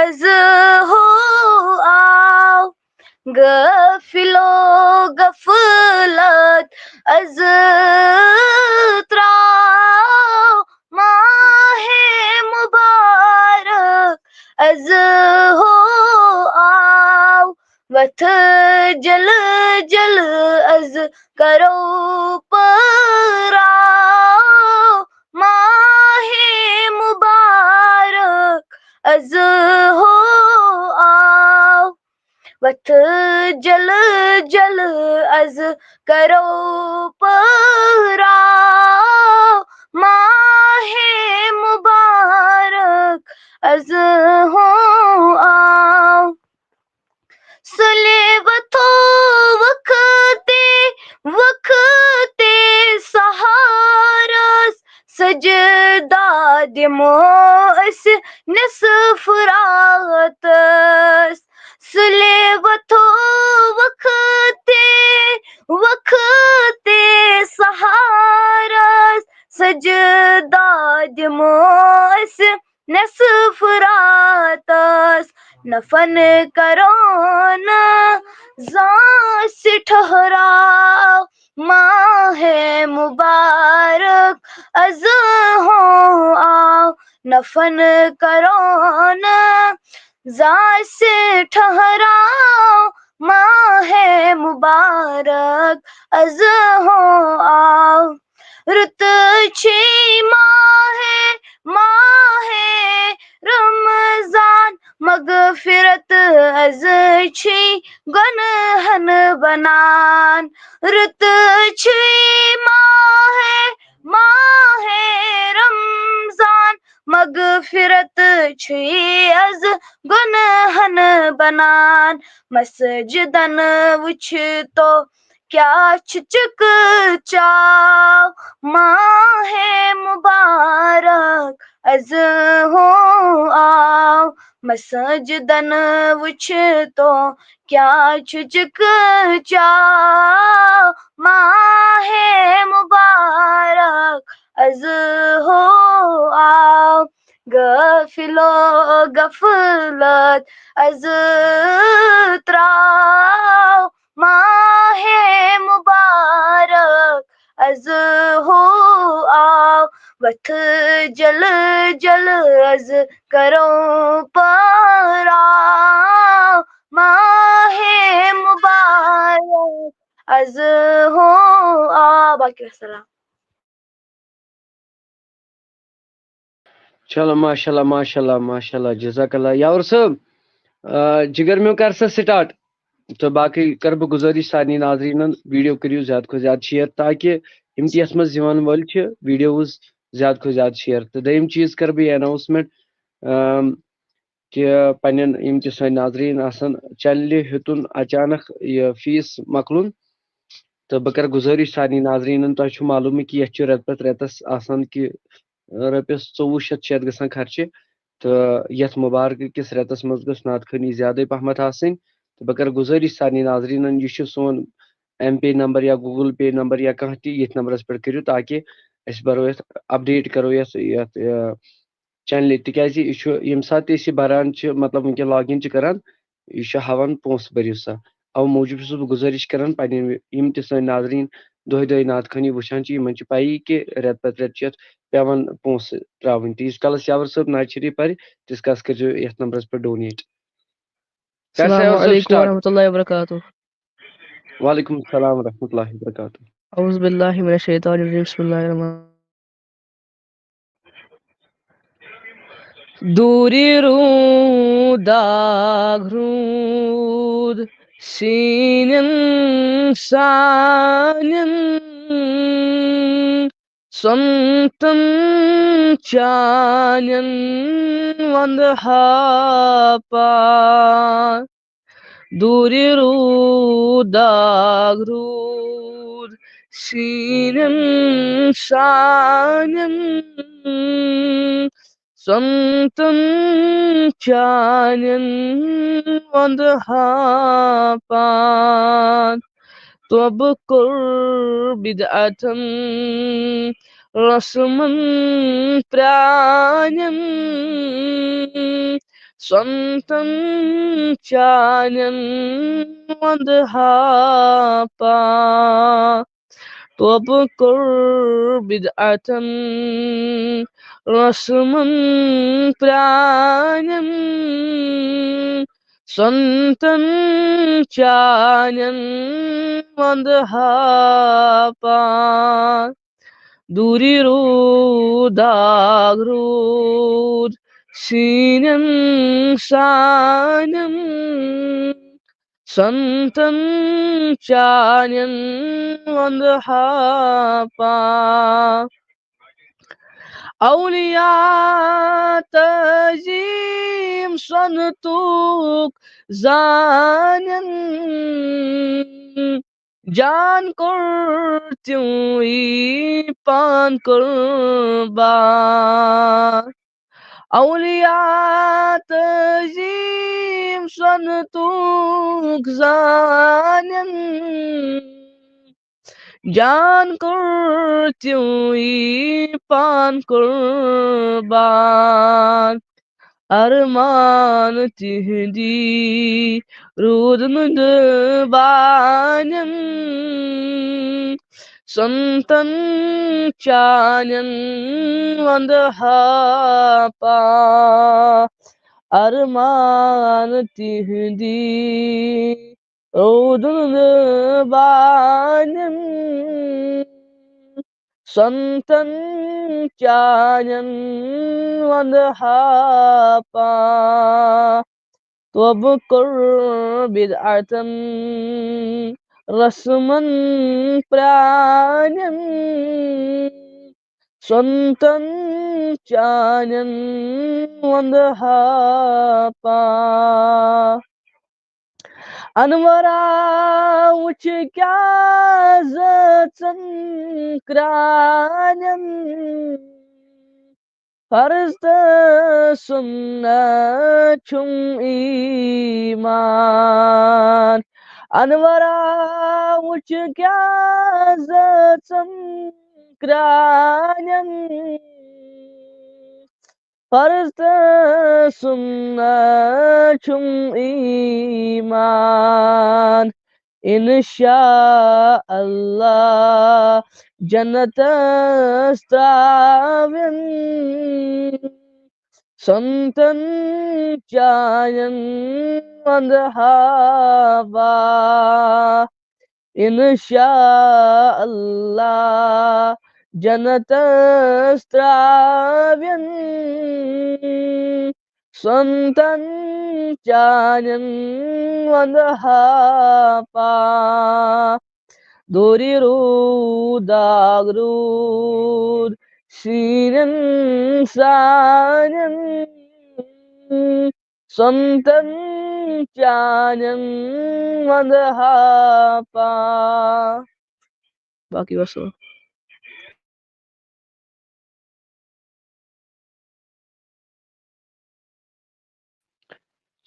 از ہو آو، غافلو غفلت از تراو، ماہ مبارک از ہو آو، وتھ جل جل از کرو پراو، ماہ مبارک از ہو آو، وتھ جل جل از کرو پراو، ماہ مبارک از ہو آو، سلے وتھو وقتے وقتے سہارس، سجدہ دمو أسۍ نصف راتس، سلے وتھو وقتے وقتے سہارس، سجدہ دمو أسۍ نصف راتس، نفن کرو نہ زانٛہہ ٹھہراو، ماہ مبارک از ہو آو، نفن کرو نہ زانٛہہ ٹھہراو، ماہ مبارک از ہو آو، رُت چھی ماہ رمضان، مغفرت از چھی گنہن بنان، رُت چھی ماہ رمضان، مغفرت چھی از گنہن بنان، مسجدن وچھ تو کیا چک چاو، ماہ مبارک از ہو آو، مسجدن وچھ تو کیا چک چاو، ماہ مبارک از ہو آو، غافلو غفلت از تراو، ماہ مبارک از ہو آو، وتھ جل جل از کرو پراو، ماہ مبارک از ہو آو، باقی السلام۔ چلو ماشاء اللہ ماشاء اللہ ماشاء اللہ، جزاک اللہ یاور صٲب۔ جگر میں کر سا سٹارٹ، تو باقی کر بہ گزارش سارنی ناظرین ویڈیو کریو زیادہ کھۄتہٕ زیادہ شیئر، تاکہ یِم تہِ یتھ منٛز یِوان وٲلۍ چھِ ویڈیوز زیادہ کھۄتہٕ زیادہ شیئر۔ تو دوٚیِم چیٖز کر بہٕ یہِ اناؤنسمنٹ کہ پنن یِم تہِ سٲنۍ ناظریٖن آسان چنلہِ ہیوٚتُن اچانک یہِ فیس مۄکلُن، تہٕ بہٕ کرٕ گُزٲرِش سارنٕے ناظریٖنن، تۄہہِ چھُ معلوٗمٕے کہِ یتھ چھُ رٮ۪تہٕ پتہٕ رٮ۪تس آسان کہِ رۄپیس 2400 گژھان خرچہِ، تہٕ یتھ مُبارک کِس رٮ۪تس منٛز گٔژھ نعت خٲنی زیادَے پہمتھ آسٕنۍ، تہٕ بہٕ کرٕ گُزٲرِش سارنٕے ناظریٖنن، یہِ چھُ سون ایم پے نمبر یا گوٗگل پے نمبر یا کانٛہہ تہِ ییٚتھۍ نمبرس پٮ۪ٹھ کٔرِو، تاکہِ أسۍ برو یتھ اپڈیٹ کرو یتھ چنلہِ، تِکیازِ یہِ چھُ ییٚمہِ ساتہٕ تہِ أسۍ یہِ بران چھِ، مطلب وٕنکٮ۪ن لاگ اِن چھِ کران، یہِ چھُ ہاوان پونٛسہٕ بٔرِو سا، اَوٕ موٗجوٗب چھُس بہٕ گُزٲرِش کران پنٕنہِ یِم تہِ سٲنۍ ناظریٖن دۄہے دۄہے نعت خٲنی وٕچھان چھِ، یِمن چھِ پیی کہِ رٮ۪تہٕ پتہٕ رٮ۪تہٕ چھِ یتھ پیوان پونٛسہٕ ترٛاوٕنۍ، تہٕ ییٖتِس کالس یاور صٲب نعت شریٖف پرِ تیٖتِس کالس کٔرۍزیو یتھ نمبرس پٮ۪ٹھ ڈونیٹ۔ کر سا السلام یاور صٲب علیکم سٹارٹ۔ ورحمۃ اللہ وبرکاتہ۔ وعلیکم السلام ورحمۃ اللہ وبرکاتہ۔ اعوذ باللہ من الشیطان الرجیم، بسم اللہ الرحمن۔ دوری رو داغرود سینن سانن سنتن چانن وندہاپا، دوری رو داغرود سینن سانن سنتن چانن وندہاپان، توب کر بدعتن رسمن پرانن Sontan chanen wandhapa Topkur bid'atan rasman pranyan Sontan chanen wandhapa Duriru dagrud Sinen sanyan Santan chanyan wandhapa Awliya tajim santuk zanyan Jan kurtyum ipan kurban Awliya tajim santuk zanyan Jan kurtyum ipan kurban Arman tihdi rudnud banyan Santan chanyan wandhapa Arman tihdi rudnud banyan Santan chanyan wandhapa Tobkur bid'atan rasman pranyan Santan chanyan wandhapa Anwara uçka zatın kranyan Farzda sünnetun iman Anwara uçka zatın kranyan Farzda sünnetun iman İnşallah cennete stavin Santan chayan wandhapa İnşallah cennete stavin Santan chanyan wandhapa Duriru dagrud Sinen sanyan Santan chanyan wandhapa Baki wassalam.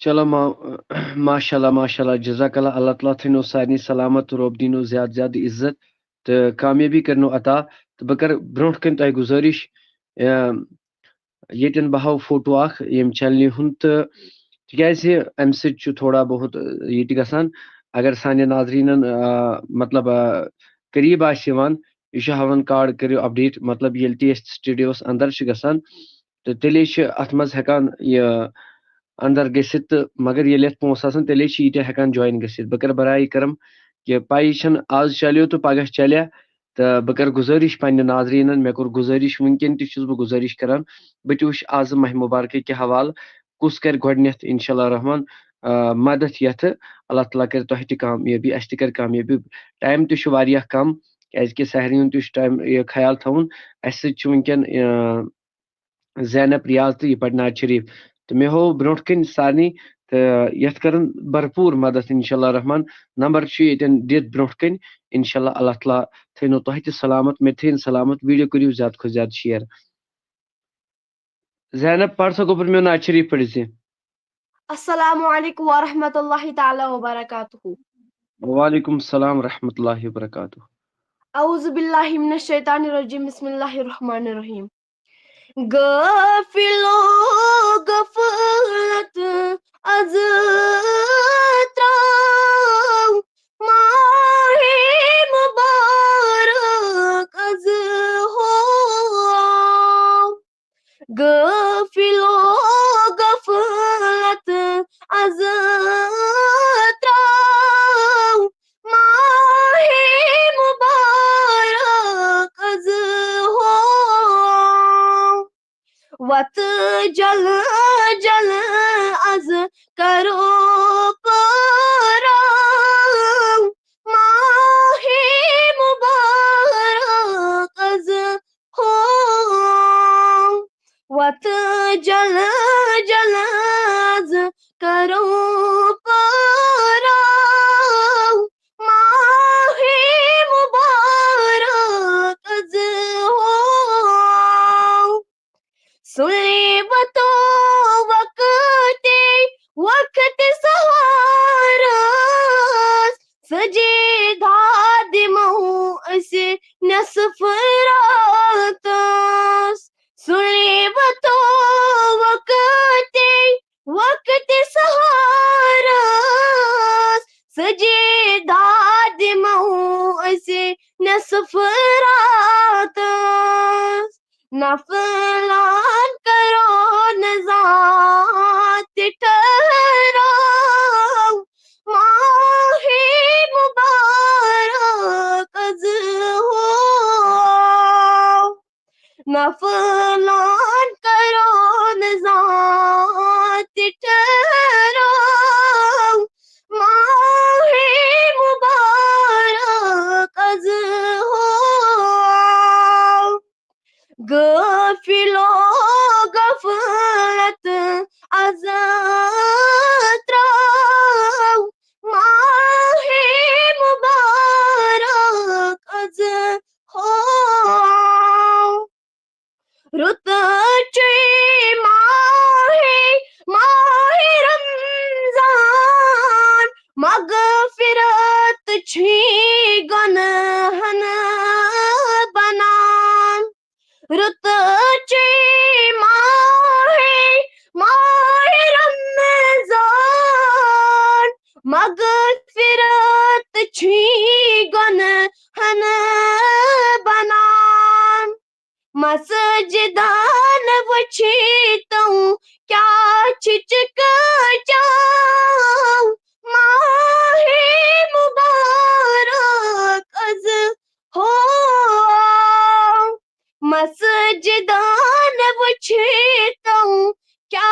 چلو ماشاءاللہ ماشاءاللہ جزاک اللہ اللہ تعالیٰ تھنو سارنی سلامت روب دینو زیادہ زیادہ عزت تو کامیابی کرنو عطا تو بہ کر برونٹ کن تہ گزارش یتن بہو فوٹو اخ یم چلنی ہند تو تکیازِ امہ سۭتۍ تھوڑا بہت یہ تہِ گژھان اگر سانہِ ناظریٖنن مطلب قریب آسہِ یِوان یہ چھُ ہاوان کارڈ کٔرِو اپڈیٹ مطلب ییٚلہِ تہِ أسۍ سٹوڈیوس اندر چھِ گژھان تہٕ تیٚلے چھِ اتھ منٛز ہٮ۪کان یہِ اندر گٔژھِتھ تہٕ مگر ییٚلہِ اتھ پونٛسہٕ آسان تیٚلے چھِ ییٖتیٛاہ ہٮ۪کان جوین گٔژھِتھ بہٕ کرٕ برایہِ کرم کہِ پایی چھنہٕ آز چلیو تہٕ پگاہ چلیا تہٕ بہٕ کرٕ گُزٲرِش پننہِ ناظریٖنن مےٚ کوٚر گُزٲرِش وٕنکٮ۪ن تہِ چھُس بہٕ گُزٲرِش کران بہٕ تہِ وٕچھِ آز ماہ مُبارکہ کہِ حوالہٕ کُس کرِ گۄڈٕنٮ۪تھ انشاء اللہ رحمان مدد یتھ اللہ تعالیٰ کرِ تۄہہِ تہِ کامیٲبی اسہِ تہِ کرِ کامیٲبی ٹایم تہِ چھُ واریاہ کم کیازکہِ سحری ہُنٛد تہِ چھُ ٹایم یہِ خیال تھاوُن اسہِ سۭتۍ چھُ وٕنکٮ۪ن زینب ریاض تہٕ یہِ پرِ نعت شریف تہٕ مےٚ ہوو برونٛٹھ کَنۍ سارنٕے تہٕ یتھ کرن بھرپوٗر مدد انشاء اللہ رحمان نمبر چھُ ییٚتٮ۪ن دِتھ برونٛٹھ کَنۍ انشاء اللہ اللہ تعالیٰ تھٲینو تۄہہِ تہِ سلامت مےٚ تہِ تھٲیِن سلامت ویٖڈیو کٔرِو زیادٕ کھۄتہٕ زیادٕ شیر زینب پڑھ سکو پر میں نعت شریف پڑھ سے السلام علیکم ورحمۃ اللہ تعالی وبرکاتہ وعلیکم السلام ورحمۃ اللہ وبرکاتہ اعوذ باللہ من الشیطان الرجیم بسم اللہ الرحمن الرحیم غافلو غفلت az trav mahe mubarak az ho rutache mahe Ramzan magfirat chi gunahan banan rutache mahe Ramzan magfirat chi gunahan banan مسجدان وچھتا ہوں کیا چھچک جاؤں ماہ مبارک از ہو مسجدان وچھتا ہوں کیا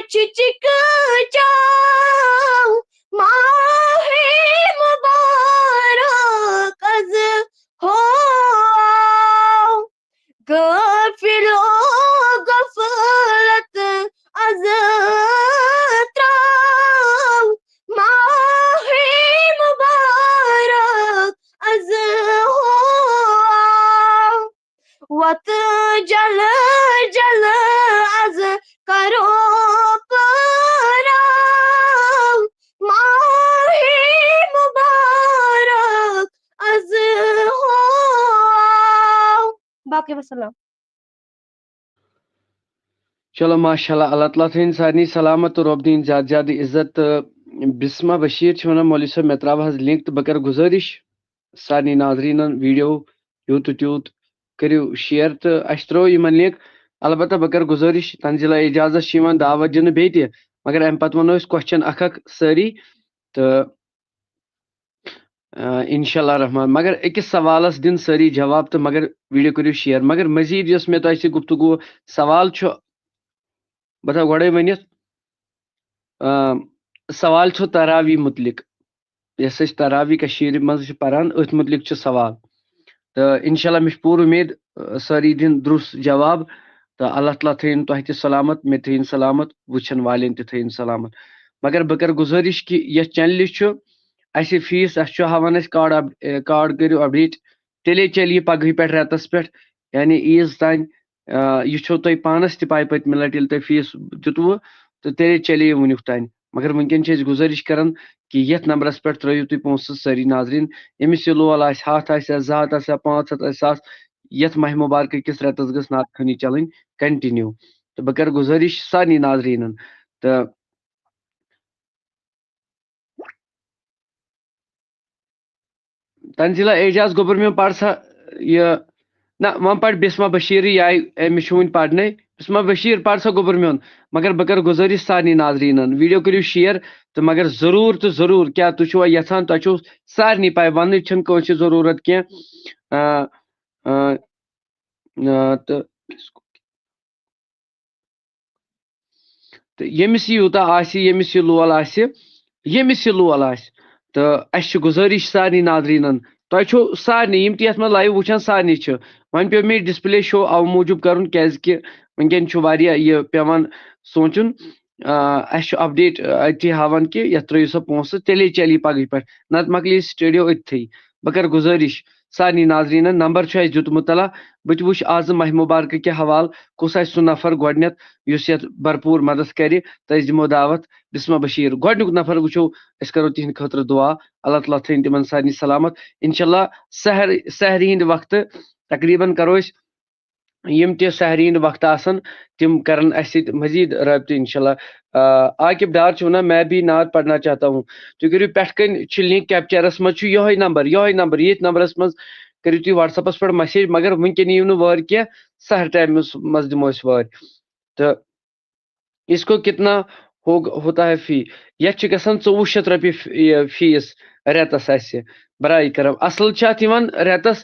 چھچک جاؤں ماہ مبارک از ہو غافل و غفلت از تراو ماہ مبارک از ہو وقت جل جل از کرو پراو ماہ مبارک از ہو باقی وسلام چلو ماشاء اللہ اللہ تعالیٰ تھٲیِن سارنٕے سلامت تہٕ رۄب دِیِن زیادٕ زیادٕ عزت تہٕ بسما بشیٖر چھِ وَنان مولوی صٲب مےٚ ترٛاو حظ لِنک تہٕ بہٕ کَرٕ گُزٲرِش سارنٕے ناظریٖنن ویٖڈیو یوٗت تہٕ تیوٗت کٔرِو شِیر تہٕ اَسہِ ترٛوو یِمن لِنک البتہ بہٕ کَرٕ گُزٲرِش تنزیٖلا اعجازس چھِ یِوان دعوت دِنہٕ بیٚیہِ تہِ مگر اَمہِ پتہٕ وَنو أسۍ کوسچن اکھ اکھ سٲری تہٕ انشاء اللہ رحمان مگر أکِس سوالس دِن سٲری جواب تہٕ مگر ویٖڈیو کٔرِو شِیر مگر مزیٖد یۄس مےٚ تۄہہِ سۭتۍ گفتگوٗ سوال چھُ بہٕ تھاو گۄڈے ؤنِتھ سوال چھُ تراوی مُتعلق یۄس أسۍ تراوی کٔشیٖرِ منٛز چھِ پران أتھۍ مُتعلق چھُ سوال تہٕ انشاء اللہ مےٚ چھِ پوٗرٕ اُمید سٲری دِن درُست جواب تہٕ اللہ تعالیٰ تھٲیِن تۄہہِ تہِ سلامت مےٚ تھٲیِن سلامت وٕچھن والٮ۪ن تہِ تھٲیِن سلامت مگر بہٕ کَرٕ گُزٲرِش کہِ یَتھ چینلہِ چھُ اَسہِ فیٖس اَسہِ چھُ ہاوان أسۍ کاڈ کٔرِو اپڈیٹ تیٚلے چلہِ یہِ پگہٕے پٮ۪ٹھ رٮ۪تس پٮ۪ٹھ یعنی عیٖز تانۍ یہِ چھو تۄہہِ پانس تہِ پاے پٔتمہِ لٹہِ ییٚلہِ تۄہہِ فیٖس دِتوٕ تہٕ تیٚلے چلے یہِ وُنیُک تانۍ مگر وٕنکیٚن چھِ أسۍ گُزٲرِش کران کہِ یتھ نمبرس پٮ۪ٹھ ترٲیِو تُہۍ پونٛسہٕ سٲری ناظریٖن ییٚمِس یہِ لول آسہِ 100 آسیا 200 آسیا 500 آسہِ 1000 یتھ ماہِ مُبارکہٕ کِس رٮ۪تس گٔژھ نعت خٲنی چلٕنۍ کنٹِنیوٗ تہٕ بہٕ کرٕ گُزٲرِش سارنٕے ناظریٖنن تہٕ تنزیٖلا اعجاز گوٚبُر میون پر سا یہِ نہ وۄنۍ پر بسما بشیٖرٕے آیہِ أمِس چھُ وُنہِ پرنے بسما بشیٖر پر سا گوٚبُر میون مگر بہٕ کرٕ گُزٲرِش سارنٕے ناظریٖنن ویٖڈیو کٔرِو شِیر تہٕ مگر ضروٗر تہٕ ضروٗر کیٛاہ تُہۍ چھُوا یژھان تۄہہِ چھُو سارنٕے پاے وننٕچ چھنہٕ کٲنٛسہِ ضروٗرت کینٛہہ تہٕ ییٚمِس یہِ یوٗتاہ آسہِ ییٚمِس یہِ لول آسہِ تہٕ اَسہِ چھِ گُزٲرِش سارنٕے ناظریٖنن تۄہہِ چھُو سارنٕے یِم تہِ یتھ منٛز لایِو وٕچھان سارنٕے چھِ وۄنۍ پیٚو مےٚ ڈِسپلے شو اَوٕ موٗجوٗب کرُن کیازِ کہِ وٕنکیٚن چھُ واریاہ یہِ پیٚوان سونٛچُن اَسہِ چھُ اپڈیٹ أتھی ہاوان کہِ یتھ ترٲیِو سا پونٛسہٕ تیٚلے چلہِ یہِ پگہٕے پٮ۪ٹھ نتہٕ مۄکلہِ یہِ سٹیڈیو أتتھٕے بہٕ کرٕ گُزٲرِش سارنٕے ناظریٖنن نمبر چھُ اَسہِ دیُتمُت تلہ بہٕ تہِ وٕچھِ آزٕ ماہِ مُبارکہٕ کہِ حوالہٕ کُس آسہِ سُہ نفر گۄڈٕنیتھ یُس یتھ بھرپوٗر مدد کرِ تہٕ أسۍ دِمو دعوت بسما بشیٖر گۄڈٕنیُک نفر وٕچھو أسۍ کرو تِہنٛدِ خٲطرٕ دُعا اللہ تعالیٰ تھٲیِن تِمن سارنٕے سلامت انشاء اللہ سحری ہِنٛدِ وقتہٕ تقریٖبن کرو أسۍ یِم تہِ سحری ہِنٛدِ وقتہٕ آسن تِم کرن اَسہِ سۭتۍ مزیٖد رٲبطہٕ انشاء اللہ عاقب ڈار چھُ وَنان میں بھی نعت پڑھنا چاہتا ہوں تُہۍ کٔرِو پٮ۪ٹھٕ کَنۍ چھِ لِنک کیپچرس منٛز چھُ یِہوے نمبر ییٚتھۍ نمبرس منٛز کٔرِو تُہۍ وٹسیپس پٮ۪ٹھ مسیج مگر وٕنکیٚن یِیِو نہٕ وٲرۍ کینٛہہ سحر ٹایمس منٛز دِمو أسۍ وٲرۍ تہٕ اس کو کتنا ہوتا ہے فی یتھ چھِ گژھان 2400 رۄپیہِ فیٖس رٮ۪تس اَسہِ برایہِ کرم اصل چھِ اتھ یِوان رٮ۪تس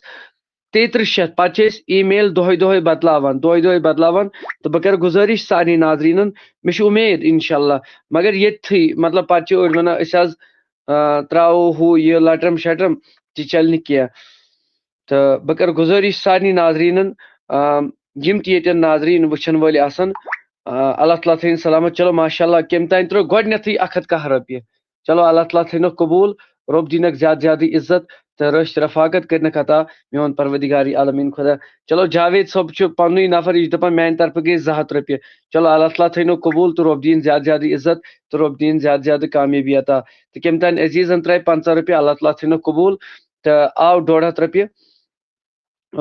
3300 پتہٕ چھِ أسۍ ای میل دۄہے بدلاوان تہٕ بہٕ کرٕ گُزٲرِش سارنٕے ناظریٖنن مےٚ چھِ اُمید انشاء اللہ مگر ییٚتھٕے مطلب پتہٕ چھِ أڑۍ ونان أسۍ حظ تراوو ہُہ یہِ لٹرم شٹرم تہِ چلہِ نہٕ کینٛہہ تہٕ بہٕ کرٕ گُزٲرِش سارنٕے ناظریٖنن یِم تہِ ییٚتٮ۪ن ناظریٖن وٕچھن وٲلۍ آسن اللہ تعالیٰ تھٲیِن سلامت. چلو ماشاء اللہ کٔمۍ تانۍ ترٛٲو گۄڈنٮ۪تھٕے 110 رۄپیہِ. چلو اللہ تعالیٰ تھٲینَکھ قبوٗل, رۄب دِینَکھ زیادٕ زیادٕ عزت تہٕ رٔچھۍ رفاقت کٔرنَکھ عطا میون پروردگاری عالمیٖن خۄدا. چلو جاوید صٲب چھُ پنٛنُے نفر, یہِ چھُ دَپان میٛانہِ طرفہٕ گٔے 200 رۄپیہِ. چلو اللہ تعالیٰ تھٲینو قبوٗل تہٕ رۄب دِیِن زیادٕ زیادٕ عزت تہٕ رۄب دِیِن زیادٕ زیادٕ کامیٲبی عطا. تہٕ کٔمۍ تانۍ عزیٖزن ترٛایہِ 50 رۄپیہِ, اللہ تعالیٰ تھٲینو قبوٗل تہٕ آو 150 رۄپیہِ.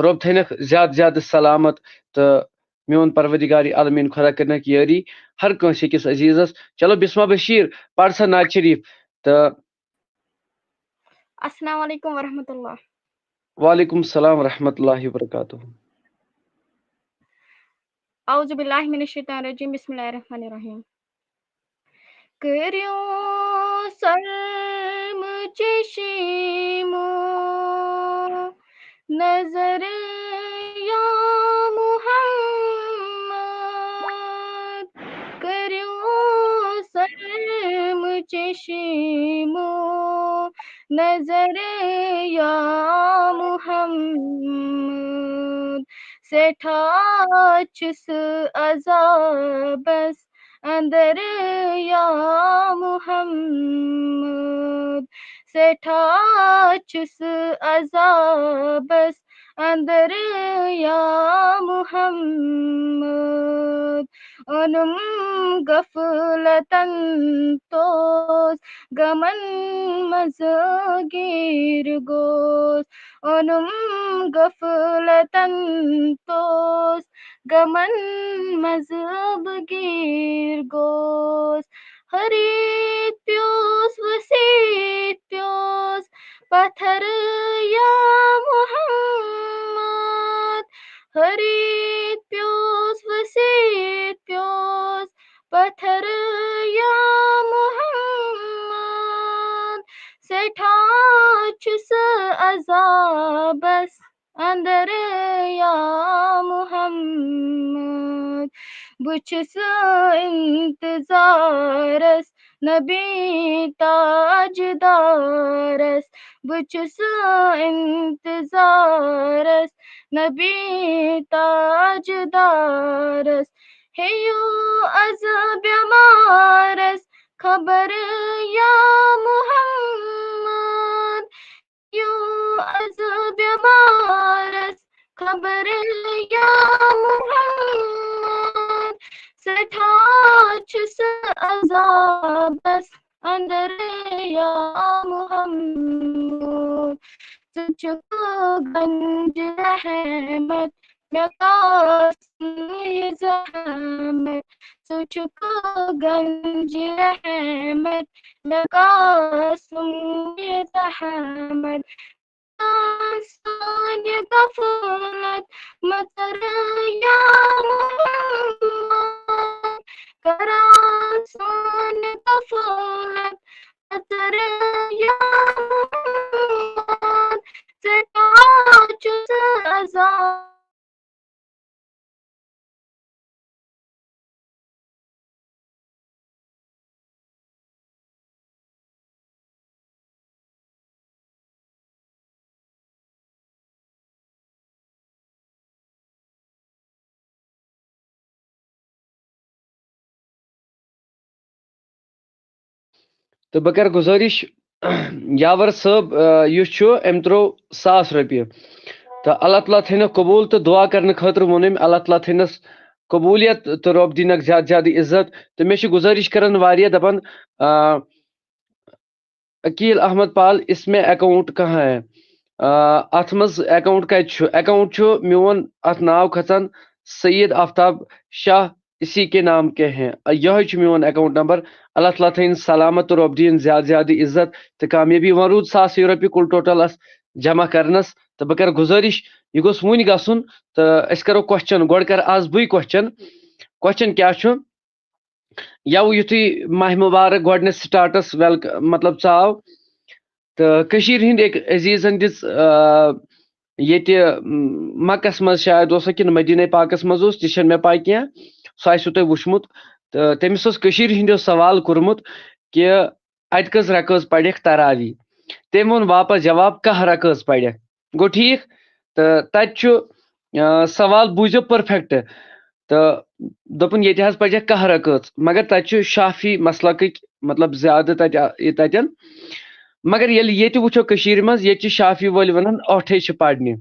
رۄب تھٲینَکھ زیادٕ زیادٕ سلامت تہٕ میون پروردگاری عالمیٖن خۄدا کٔرنَکھ یٲری ہر کٲنٛسہِ أکِس عزیٖزس. چلو بسما بشیٖر پَر سا نعت شریٖف. تہٕ السلام علیکم ورحمۃ اللہ. وعلیکم السلام ورحمۃ اللہ وبرکاتہ. اعوذ باللہ من الشیطان الرجیم, بسم اللہ الرحمن الرحیم. کریو سرم چشیمو نظر یا محمد, کریو سرم چشیمو نظر یا محمد, سیٹھا چھس عذابس اندر یا محمد, سیٹھا چھس عذابس اندر یا محمد. اونم غفلتن توس گمن مزگیر گوس, اونم غفلتن توس گمن مذہب گیر گوس. خرید پیوس وسیع پیوس پتھر یا محمد, خرید پیوس وسیع پیوس پتھر یا محمد, سیٹھا چھس عذابس اندر یا محمد. بچھس انتظارس نبی تاجدارس, بچھس انتظارس نبی تاجدارس, ہیو از بیمارس خبر یا محمد, یو از بیمارس خبر یا محمد, سیٹھا چھس عذابس اندر یا محمد. تجھک گنج رحمت میں قاسم یہ زحمت, تجھک گنج رحمت میں قاسم یہ زحمت. سان غفلت مطر یا محمد, کراسان غفلت مطر یا محمد, سیٹھا چھس عذاب تہٕ بہٕ کَرٕ گُزٲرِش یاور صٲب یُس چھُ أمۍ ترٛوو 100 رۄپیہِ تہٕ اللہ تعالیٰ تھٲینَکھ قبوٗل تہٕ دُعا کَرنہٕ خٲطرٕ ووٚن أمۍ اللہ تعالیٰ تھٲینَس قبوٗلیت تہٕ رۄب دِینَکھ زیادٕ زیادٕ عزت. تہٕ مےٚ چھِ گُزٲرِش کَران واریاہ دَپان عقیل احمد پال اس میں اکاؤنٹ کہاں ہے, اَتھ منٛز اکاؤنٹ کَتہِ چھُ, اکاؤنٹ چھُ میون اَتھ ناو کھژان سعید آفتاب شاہ اسی کے نام کے ہیں, یِہوٚے چھُ میون اکاؤنٹ نمبر. اللہ تعالیٰ تھٲیِن سلامت تہٕ رۄب دِیِن زیادٕ زیادٕ عزت تہٕ کامیٲبی. وۄنۍ روٗد 100 رۄپیہِ کُل ٹوٹل اَتھ جمع کرنس تہٕ بہٕ کَرٕ گُزٲرِش یہِ گوٚژھ وُنۍ گژھُن تہٕ أسۍ کَرو کوسچن. گۄڈٕ کَرٕ آز بٕے کوسچن. کوسچن کیٛاہ چھُ, یَوٕ یُتھُے ماہِ مُبارک گۄڈنٮ۪تھ سٹاٹس مطلب ژاو تہٕ کٔشیٖرِ ہِنٛدۍ أکۍ عزیٖزن دِژ ییٚتہِ مکس منٛز شاید اوسا کِنہٕ مدیٖنہ پاکس منٛز اوس, تہِ چھَنہٕ مےٚ پاے کینٛہہ, سُہ آسِوٕ تۄہہِ وٕچھمُت. تہٕ تٔمِس اوس کٔشیٖرِ ہِنٛدیو سوال کوٚرمُت کہِ اَتہِ کٔژ رکٲژ پرٮ۪کھ تراوی. تٔمۍ ووٚن واپس جواب 1 رکٲژ پرٮ۪کھ. گوٚو ٹھیٖک. تہٕ تَتہِ چھُ سوال بوٗزِو پٔرفیکٹ. تو دپن یہ حظ پجہ کہہ رکٲژ مگر تتہِ شافی مسلکٕکۍ مطلب زیادٕ تتٮ۪ن مگر ییٚلہِ ییٚتہِ وٕچھو کٔشیٖرِ منٛز ییٚتہِ چھِ شافی وٲلۍ ونان ٲٹھے چھِ پرنہِ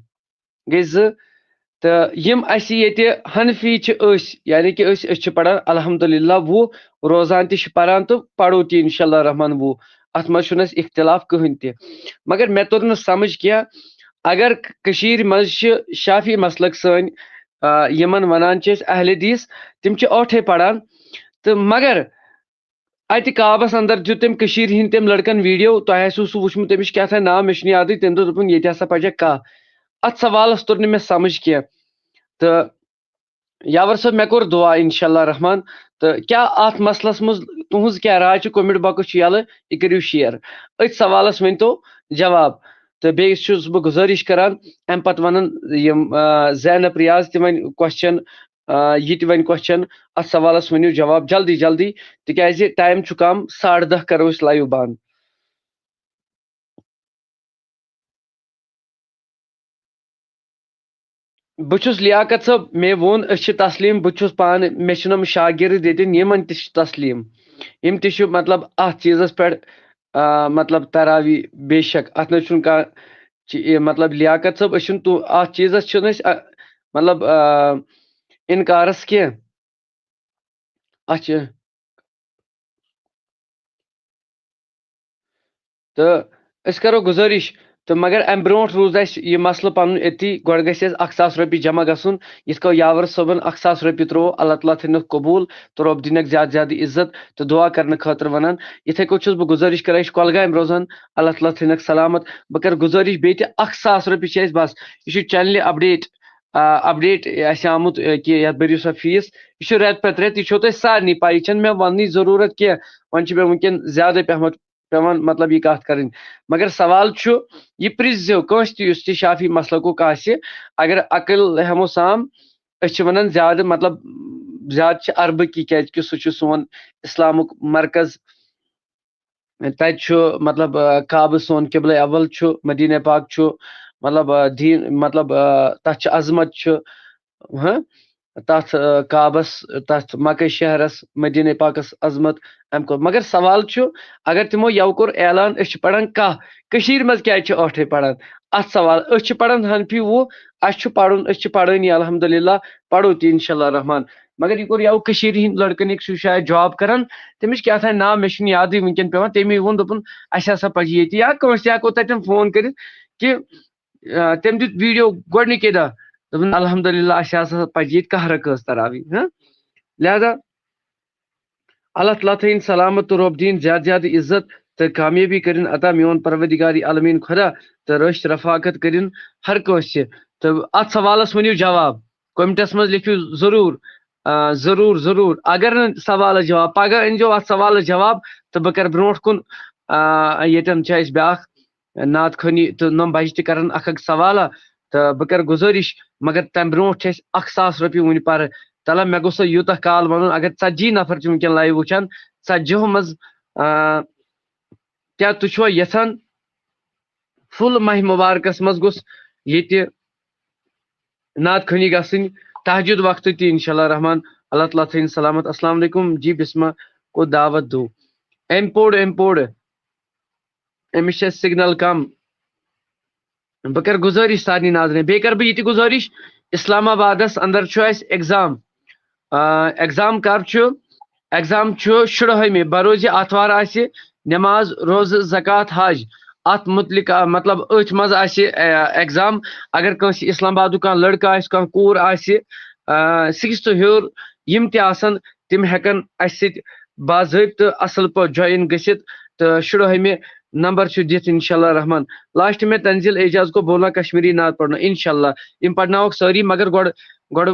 گٔے زٕ تہٕ یِم اَسہِ ییٚتہِ حنفی چھِ أسۍ یعنی کہِ أسۍ چھِ پران الحمدُاللہ 10 روزان تہِ چھِ پران تہٕ پرو تہِ انشاء اللہ رحمان 10 اتھ منٛز چھُنہٕ اَسہِ اختلاف کٕہٕنۍ تہِ مگر مےٚ توٚر نہٕ سمجھ کینٛہہ اگر کٔشیٖرِ منٛز چھِ شافی مسلک سٲنۍ یِمن ونان چھِ أسۍ اہل حدیث تِم چھِ ٲٹھے پران تہٕ مگر اتہِ کعبس اندر دیُت تٔمۍ کٔشیٖرِ ہٕنٛدۍ تٔمۍ لڑکن ویٖڈیو تۄہہِ آسِوٕ سُہ وٕچھمُت تٔمِس کیٛاہ تھانۍ ناو مےٚ چھُنہٕ یادٕے تٔمۍ دوٚپ دوٚپُن ییٚتہِ ہسا پجہِ کاہ اتھ سوالس توٚر نہٕ مےٚ سمجھ کینٛہہ تہٕ یاور صٲب مےٚ کوٚر دعا انشاء اللہ رحمان تہٕ کیٛاہ اتھ مسلس منٛز تُہنٛز کیٛاہ راے چھِ کومنٹ باکس چھُ یلہٕ یہِ کٔرِو شیر أتھۍ سوالس ؤنۍتو جواب تہٕ بیٚیہِ چھُس بہٕ گُزٲرِش کران امہِ پتہٕ ونن یِم زینب ریاض تہِ وۄنۍ کوسچن یہ تہِ وۄنۍ کوسچن اتھ سوالس ؤنِو جواب جلدی جلدی تِکیازِ ٹایم چھُ کم 10:30 کرو أسۍ لایو بند بہٕ چھُس لیاقت صٲب مےٚ ووٚن أسۍ چھِ تسلیٖم بہٕ چھُس پانہٕ مےٚ چھِ نۄم شاگرد ییٚتٮ۪ن یِمن تہِ چھِ تسلیٖم یِم تہِ چھِ مطلب اتھ چیٖزس پٮ۪ٹھ مطلب تراوی بے شک اتھ نہ چھُنہٕ کانٛہہ مطلب لیاقت صٲب أسۍ چھِنہٕ اتھ چیٖزس چھِنہٕ أسۍ مطلب انکارس کینٛہہ اتھ چھِ تہٕ أسۍ کرو گُزٲرِش تہٕ مگر امہِ برونٛٹھ روٗز اَسہِ یہِ مسلہٕ پنُن أتی گۄڈٕ گژھِ اَسہِ 1,000 رۄپیہِ جمع گژھُن یِتھ کٔنۍ یاور صٲبن 1,000 رۄپیہِ ترٛوو اللہ تعالیٰ تھٲینکھ قبوٗل تہٕ رۄب دِنکھ زیادٕ زیادٕ عزت تہٕ دعا کرنہٕ خٲطرٕ ونان یِتھے کٔنۍ چھُس بہٕ گُزٲرِش کران یہِ چھُ کۄلگامہِ روزان اللہ تعالیٰ تھٲینکھ سلامت بہٕ کرٕ گُزٲرِش بیٚیہِ تہِ 1,000 رۄپیہِ چھِ اَسہِ بس یہِ چھُ چنلہِ اپڈیٹ اَسہِ آمُت کہِ یتھ بٔرِو سا فیٖس یہِ چھُ رٮ۪تہٕ پتہٕ رٮ۪تہٕ یہِ چھو تۄہہِ سارنٕے پاے یہِ چھنہٕ مےٚ وننٕچ ضروٗرت کینٛہہ وۄنۍ چھِ مےٚ وٕنکیٚن زیادے پیٚوان مطلب یہِ کتھ کرٕنۍ مگر سوال چھُ یہِ پرٛژھزیو کٲنٛسہِ تہِ یُس تہِ شافی مسلکُک آسہِ اگر عقل ہٮ۪مو سام أسۍ چھِ ونان زیادٕ مطلب زیادٕ چھِ عربٕکی کیازِ کہِ سُہ چھُ سون اسلامُک مرکز تتہِ چھُ مطلب کعبہٕ سون قبلے اول چھُ مدیٖنہ پاک چھُ مطلب دیٖن مطلب تتھ چھِ عظمت چھُ تتھ کعبس تتھ مکے شہرس مدیٖنہ پاکس عظمت امہِ کھۄتہٕ مگر سوال چھُ اگر تِمو یوٕ کوٚر اعلان أسۍ چھِ پران کاہ کٔشیٖرِ منٛز کیازِ چھِ ٲٹھے پران اتھ سوال أسۍ چھِ پران حنفی 10 اسہِ چھُ پرُن أسۍ چھِ پرٲنی الحمدُاللہ پرو تہِ انشاء اللہ رحمان مگر یہِ کوٚر یوٕ کٔشیٖرِ ہٕنٛدۍ لڑکن أکۍ سُہ شاید جاب کران تٔمِس کیٛاہ تھانۍ ناو مےٚ چھُنہٕ یادٕے وٕنکیٚن پیٚوان تٔمی ووٚن دوٚپُن اسہِ ہسا پزِ ییٚتہِ یا کٲنٛسہِ تہِ ہٮ۪کو تتٮ۪ن فون کٔرِتھ کہِ تٔمۍ دیُت ویٖڈیو گۄڈنِکے دۄہ دوٚپُن الحمدُاللہ اسہِ ہسا پزِ ییٚتہِ کاہ رکٲژ تراوٕنۍ لہذا اللہ تعالیٰ تھٲیِن سلامت تہٕ رۄب دِیِن زیادٕ زیادٕ عزت تہٕ کامیٲبی کٔرِنۍ عطا میون پروردگارِ عالمیٖن خۄدا تہٕ رٔچھۍ رفاقت کٔرِنۍ ہر کٲنٛسہِ تہٕ اتھ سوالس ؤنِو جواب کومنٹس منٛز لیکھِو ضروٗر اگر نہٕ سوالس جواب پگہہ أنۍزیو اتھ سوالس جواب تہٕ بہٕ کرٕ برونٛٹھ کُن ییٚتٮ۪ن چھِ اَسہِ بیاکھ نعت خٲنی تہٕ نۄم بچہِ تہِ کرن اکھ سوالا تہٕ بہٕ کرٕ گُزٲرِش مگر تمہِ برونٛٹھ چھِ اَسہِ 1,000 رۄپیہِ وُنہِ پرٕ تلہ مےٚ گوٚژھ یوٗتاہ کال ونُن اگر 40 نفر چھِ وٕنکیٚن لایو وٕچھان 40 منٛز کیٛاہ تُہۍ چھُوا یژھان فُل ماہِ مُبارکس منٛز گوٚژھ ییٚتہِ نعت خٲنی گژھٕنۍ تہجُد وقتہٕ تہِ انشاء اللہ رحمان اللہ تعالیٰ تھٲیِن سلامت السلام علیکم جی بسما کو دعوت دو أمۍ پوٚر أمِس چھِ سِگنل کم بہٕ کرٕ گُزٲرِش سارنٕے ناظریٖن بیٚیہِ کرٕ بہٕ یہِ تہِ گُزٲرِش اسلام آبادس اندر چھُ اَسہِ ایٚگزام کر چھُ ایٚگزام چھُ 16مہِ بروزِ آتھوار آسہِ نٮ۪ماز روزٕ زکات حج اتھ متعلق مطلب أتھۍ منٛز آسہِ ایٚگزام اگر کٲنٛسہِ اسلام آبادُک کانٛہہ لڑکہٕ آسہِ کانٛہہ کوٗر آسہِ 6th ہیوٚر یِم تہِ آسن تِم ہٮ۪کن اسہِ سۭتۍ باضٲبطہٕ اصل پٲٹھۍ جویِن گٔژھِتھ تہٕ 16مہِ نمبر چھُ دِتھ انشاء اللہ رحمان لاسٹ میں تنزیل اعجاز کو بولنا کشمیری نعت پڑھنا انشاء اللہ یِم پرناوکھ سٲری مگر گۄڈٕ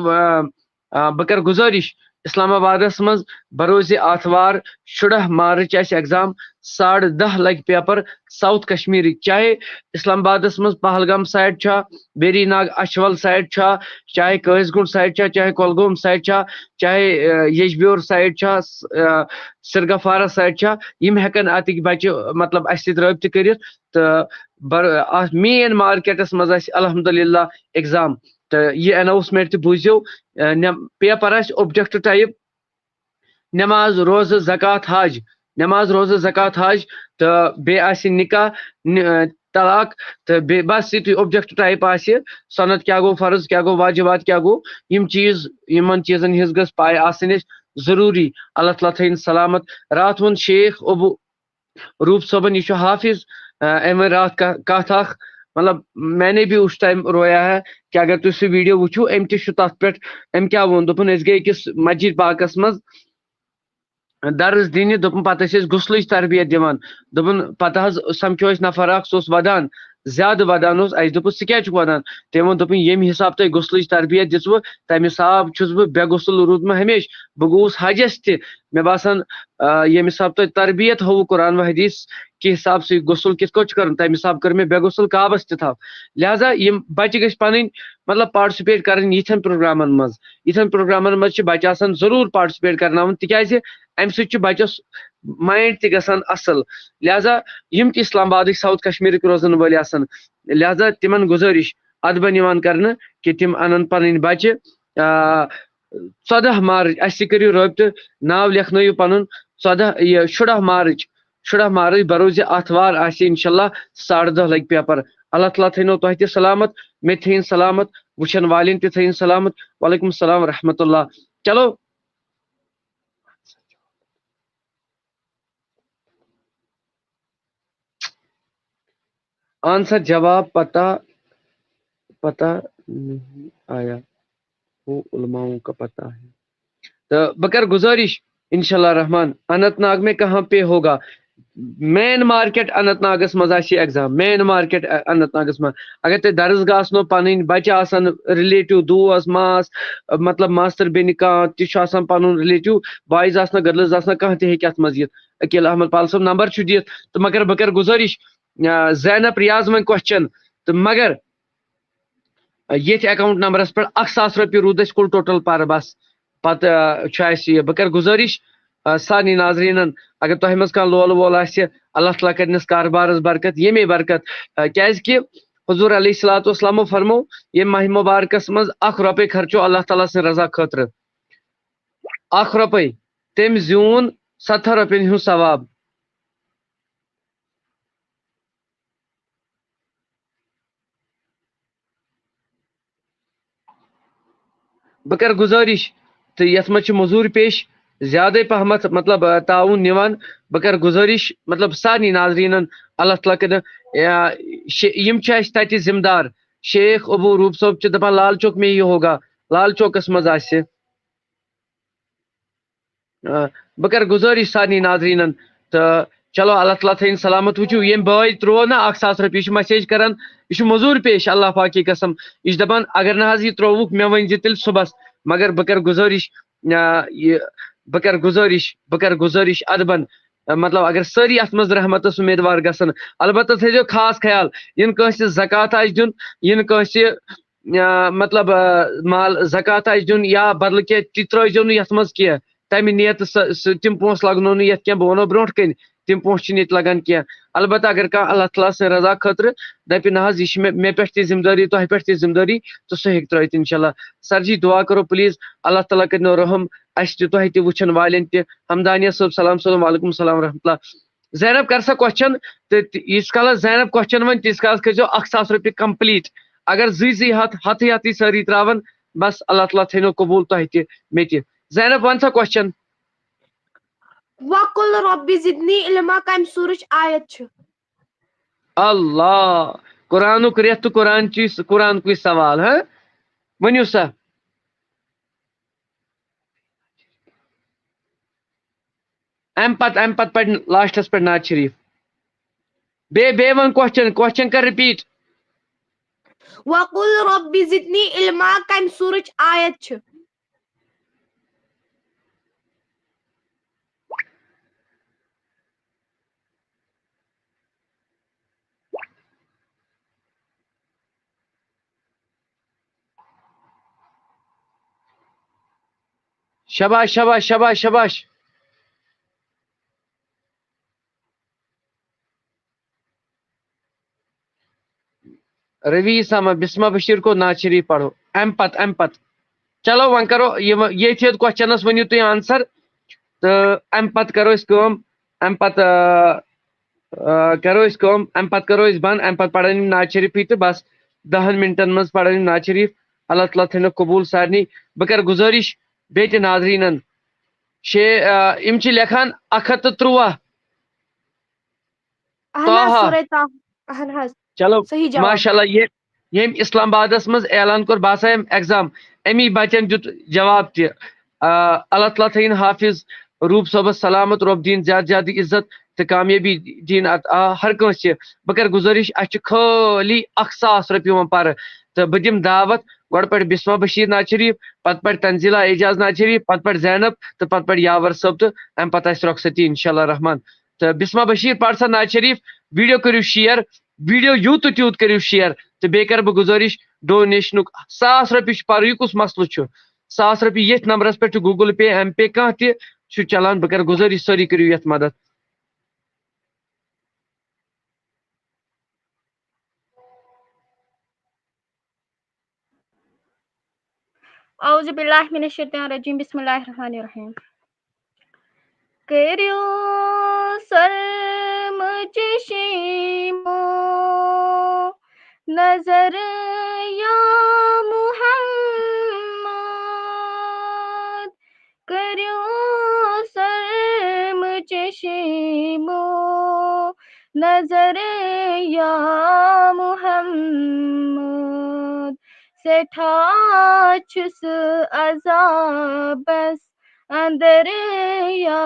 بہٕ کرٕ گُزٲرِش اسلام آبادس منٛز بروزِ آتھوار 16 مارٕچ آسہِ ایٚگزام 10:30 لگہِ پیپر ساوُتھ کشمیٖرٕکۍ چاہے اسلام آبادس منٛز پہلگام سایڈ چھا ویری ناگ اچھول سایڈ چھا چاہے کٲسۍ گُنڈ سایڈ چھا چاہے کۄلگوم سایڈ چھا چاہے یجبیور سایڈ چھا سرگفارا سایڈ چھا یِم ہٮ۪کن اتِکۍ بچہِ مطلب اسہِ سۭتۍ رٲبطہٕ کٔرِتھ تہٕ مین مارکیٹس منٛز آسہِ الحمدُاللہ ایٚگزام تو یہ اناؤنسمنٹ تہ بوزیو پیپر آسہِ اوبجیکٹ ٹائپ نماز روزہ زکات حج نماز روزہ زکات حج تو بے آسہِ نکاح طلاق تو بے بس یتُے اوبجیکٹ ٹائپ آسہِ سند کیا گو فرض کیا گو واجبات کیا گو یم چیز یمن چیزن ہز گژھ پاے آسٕنۍ اَسہِ ضروری اللہ تعالیٰ تھٲیِن سلامت رات وون شیخ ابو روپ صبن یہ حافظ ام رات کت اخ مطلب میں نے بھی اس ٹائم رویا ہے کہ اگر تھی سہ ویڈیو وچھو ام تہ تر پہ ام کیا وون دپن اس گئی أکس مسجد پاکس مز درس دینہ دپن پتہ ٲسۍ أسۍ غسلٕچ تربیت دِوان دپن پتہ حظ سمکھیو أسۍ نفر اکھ سُہ اوس ودان زیادٕ ودان اوس اَسہِ دوٚپُس ژٕ کیٛازِ چھُکھ ودان تٔمۍ ووٚن دوٚپُن ییٚمہِ حساب تۄہہِ غسلٕچ تربیت دِژوٕ تمہِ حساب چھُس بہٕ بے غسل روٗدمُت ہمیشہِ بہٕ گوٚوُس حجس تہِ مےٚ باسان ییٚمہِ حساب تۄہہِ تربیت ہووٕ قرآن و حدیث کہِ حساب سۭتۍ غسل کِتھ کٲٹھۍ چھُ کرُن تمہِ حساب کٔر مےٚ بے غسل کعبس تہِ تھپھ لہذا یِم بچہِ گٔژھۍ پنٕنۍ مطلب پاٹسِپیٹ کرٕنۍ یِتھٮ۪ن پروگرامن منٛز یِتھٮ۪ن پروگرامن منٛز چھِ بچہِ آسان ضروٗر پاٹسِپیٹ کرناوُن تِکیٛازِ امہِ سۭتۍ چھُ بچس مایِنڈ تہِ گژھان اصل لہذا یِم تہِ اسلام آبادٕکۍ ساوُتھ کشمیٖرٕکۍ روزن وٲلۍ آسن لہذا تِمن گُزٲرِش ادبن یِوان کرنہٕ کہِ تِم انن پنٕنۍ بچہِ 14 مارچ اسہِ سۭتۍ کٔرِو رٲبطہٕ ناو لیکھنٲیِو پنُن 16 مارچ بروزِ آتھوار آسہِ انشاءاللہ 10:30 لگہِ پیپر اللہ تعالیٰ تھٲینو تۄہہِ تہِ سلامت مےٚ تہِ تھٲیِن سلامت وٕچھن والٮ۪ن تہِ تھٲیِن سلامت وعلیکم السلام ورحمۃ اللہ چلو آنسر جواب پتہ نہیں آیا وہ علماؤں کا پتہ ہے تو بکر گزارش انشاءاللہ رحمان اننت ناگ میں کہاں پہ ہوگا مین مارکیٹ اننت ناگس مز آسہِ ایگزام مین مارکیٹ اننت ناگس مز اگر تۄہہِ درسگاہ آسنو پنٕنۍ بچہِ آسن رِلیٹِو دوس ماس مطلب ماستٕر بیٚنہِ کانٛہہ تہِ چھُ آسان پنُن رِلیٹِو بایز آسنا گرلٕز آسنا کانٛہہ تہِ ہیٚکہِ اتھ منٛز یِتھ عقیل احمد پال صٲب نمبر چھُ دِتھ تہٕ مگر بہٕ کرٕ گُزٲرِش زینب ریاض وۄنۍ کوسچن تہٕ مگر ییٚتھۍ اکاؤنٹ نمبرس پٮ۪ٹھ 1,000 رۄپیہِ روٗد اَسہِ کُل ٹوٹل پر بس پتہٕ چھُ اَسہِ یہِ بہٕ کرٕ گُزٲرِش سارنٕے ناظریٖنن اگر تۄہہِ منٛز کانٛہہ لولہٕ وول آسہِ اللہ تعالیٰ کرنس کاربارس برکت ییٚمے برکت کیازِ کہِ حضوٗر علیہ الصلوٰتُ وسلامو فرمو ییٚمہِ ماہِ مُبارکس منٛز 1 رۄپے خرچو اللہ تعالیٰ سٕنٛدِ رضا خٲطرٕ 1 رۄپے تٔمۍ زیوٗن 70 رۄپین ہُنٛد ثواب بہٕ کرٕ گُزٲرِش تہٕ یتھ منٛز چھِ موٚزوٗرۍ پیش زیادے پہمتھ مطلب تعاوُن نِوان بہٕ کرٕ گُزٲرِش مطلب سارنٕے ناظریٖنن اللہ تعالیٰ کٔرِنۍ یِم چھِ اَسہِ تتہِ ذمہٕ دار شیخ ابو روٗپ صٲب چھِ دپان لال چوک میں یہ ہوگا لال چوکس منٛز آسہِ بہٕ کرٕ گُزٲرِش سارنٕے ناظریٖنن تہٕ چلو اللہ تعالیٰ تھٲیِن سلامت وٕچھِو ییٚمۍ بٲے ترٛوو نا 1,000 رۄپیہِ یہِ چھُ مسیج کران یہِ چھُ موٚزوٗرۍ پیش اللہ پاک کی قسم یہِ چھُ دپان اگر نہٕ حظ یہِ ترٛووُکھ مےٚ ؤنۍ زِ تیٚلہِ صبحس مگر بہٕ کرٕ گُزٲرِش ادبن مطلب اگر سٲری اتھ منٛز رحمتس اُمیدوار گژھن البتہ تھٲیزیو خاص خیال یِنہٕ کٲنٛسہِ زکات آسہِ دیُن یِنہٕ کٲنٛسہِ مطلب مال زکات آسہِ دیُن یا بدلہٕ کینٛہہ تہِ ترٲیزیو نہٕ یتھ منٛز کینٛہہ تمہِ نیتہٕ تِم پونٛسہٕ لگنو نہٕ یتھ کینٛہہ بہٕ ونو برونٛٹھ کنہِ تِم پونٛسہٕ چھِنہٕ ییٚتہِ لگان کینٛہہ البتہ اگر کانٛہہ اللہ تعالیٰ سٕنٛدِ رضا خٲطرٕ دپہِ نہ حظ یہِ چھِ مےٚ پٮ۪ٹھ تہِ ذمہٕ دٲری تۄہہِ پٮ۪ٹھ تہِ ذمہٕ دٲری تہٕ سُہ ہیٚکہِ ترٲیِتھ انشاءاللہ سر جی دعا کرو پلیٖز اللہ تعالیٰ کٔرنو رحم اَسہِ تہِ تۄہہِ تہِ وٕچھن والٮ۪ن تہِ حمدانیہ صٲب سلام صٲب وعلیکم السلام ورحمۃ اللہ زینب کر سا کوسچن تہٕ ییٖتِس کالس زینب کوسچن وۄنۍ تیٖتِس کالس کٔرزیو 1,000 رۄپیہِ کمپلیٖٹ اگر زٕے ہتھٕے سٲری تراون بس اللہ تعالیٰ تھٲینو قبوٗل تۄہہِ تہِ مےٚ تہِ زینب ون سا کوسچن وَقُل رۄبِّ زِدنی علما کمہِ سوٗرٕچ آیت چھِ اللہ قرآنُک رٮ۪تھ تہٕ قرآنکُے سوال ہاں ؤنِو سا امہِ پتہٕ پرِ لاسٹس پٮ۪ٹھ نعت شریٖف بیٚیہِ ون کوسچن کر رِپیٖٹ وَقُل رۄبِّ زِدنی علما کمہِ سوٗرٕچ آیت چھِ شاباش شاباش شاباش شاباش روی ساما بسما بشیر کو نعت شریف پڑھو ام پت چلو ون کرو یہ کوشچنس ونیو تھی آنسر تو ام پت کرو اس کام ام پت کرو اس کام ام پت کرو اس بند ام پت پڑھن ناز شریفی تو بس 10 منٹن مز پڑھن ناز شریف اللہ تعالیٰ تھو قبول سارنی بہ کر گزارش بیت ناظرینن ام لکھان 113 اہن چلو صحیح جواب ماشاء اللہ یم اسلام آبادس مز اعلان کور باسا ایگزام امی بچن دیت جواب تہ اللہ تعالیٰ تھین حافظ روب صبس سلامت روب دین زیادہ زیادہ عزت تو کامیابی دین ہر کنس بہ کر گزارش اچھے خالی 1000 رۄپیہِ پر تو بہ دم دعوت گۄڈٕ پڑھ بسما بشیر ناز شریف پتہ پڑھ تنزیلہ اعجاز ناز شریف پتہ پڑھ زینب تو پتہ پڑھ یاور صٲب تو ام پتہ آسہِ رۄخصتی انشاءاللہ رحمان تو بسما بشیر پڑھ سا ناز شریف ویڈیو کٔرِو شیر ویڈیو یوت تیوت کٔرِو شیر تو بیٚیہِ کرٕ بہٕ گزارش ڈونیشنُک 1000 رۄپیہِ پر یہ کُس مسلہٕ چھُ 1000 رۄپیہِ یتھ نمبرس پٮ۪ٹھ گوگل پے ایم پے کانٛہہ تہِ چھُ چلان بہٕ کرٕ گزارش سٲری کٔرِو یتھ مدد اعوذ باللہ من الشیطان الرجیم بسم اللہ الرحمن الرحیم کریو سرم چشیمو نظر یا محمد کریو سرم چشیمو نظر یا محمد سٹھا چھس عذابس اندر یا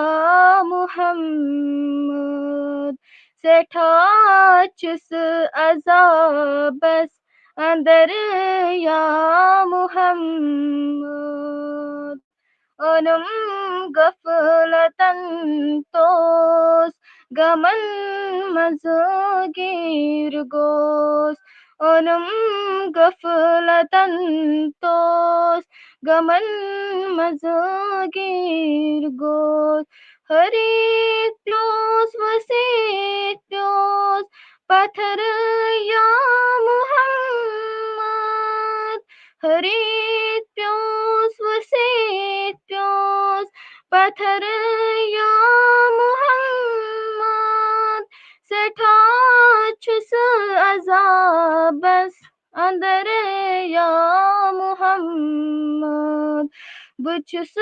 محمد سٹھا چھس عذابس اندر یا محمد اونم غفلتن توس گمن مزگیر گوس اونم غفلتن توس گمن مزگیر گوس ہریتیوس وسیتیوس پتھر یا محمد ہریتیوس وسیتیوس پتھر یا محمد سٹھا چھس عذابس اندر یا محمد بچس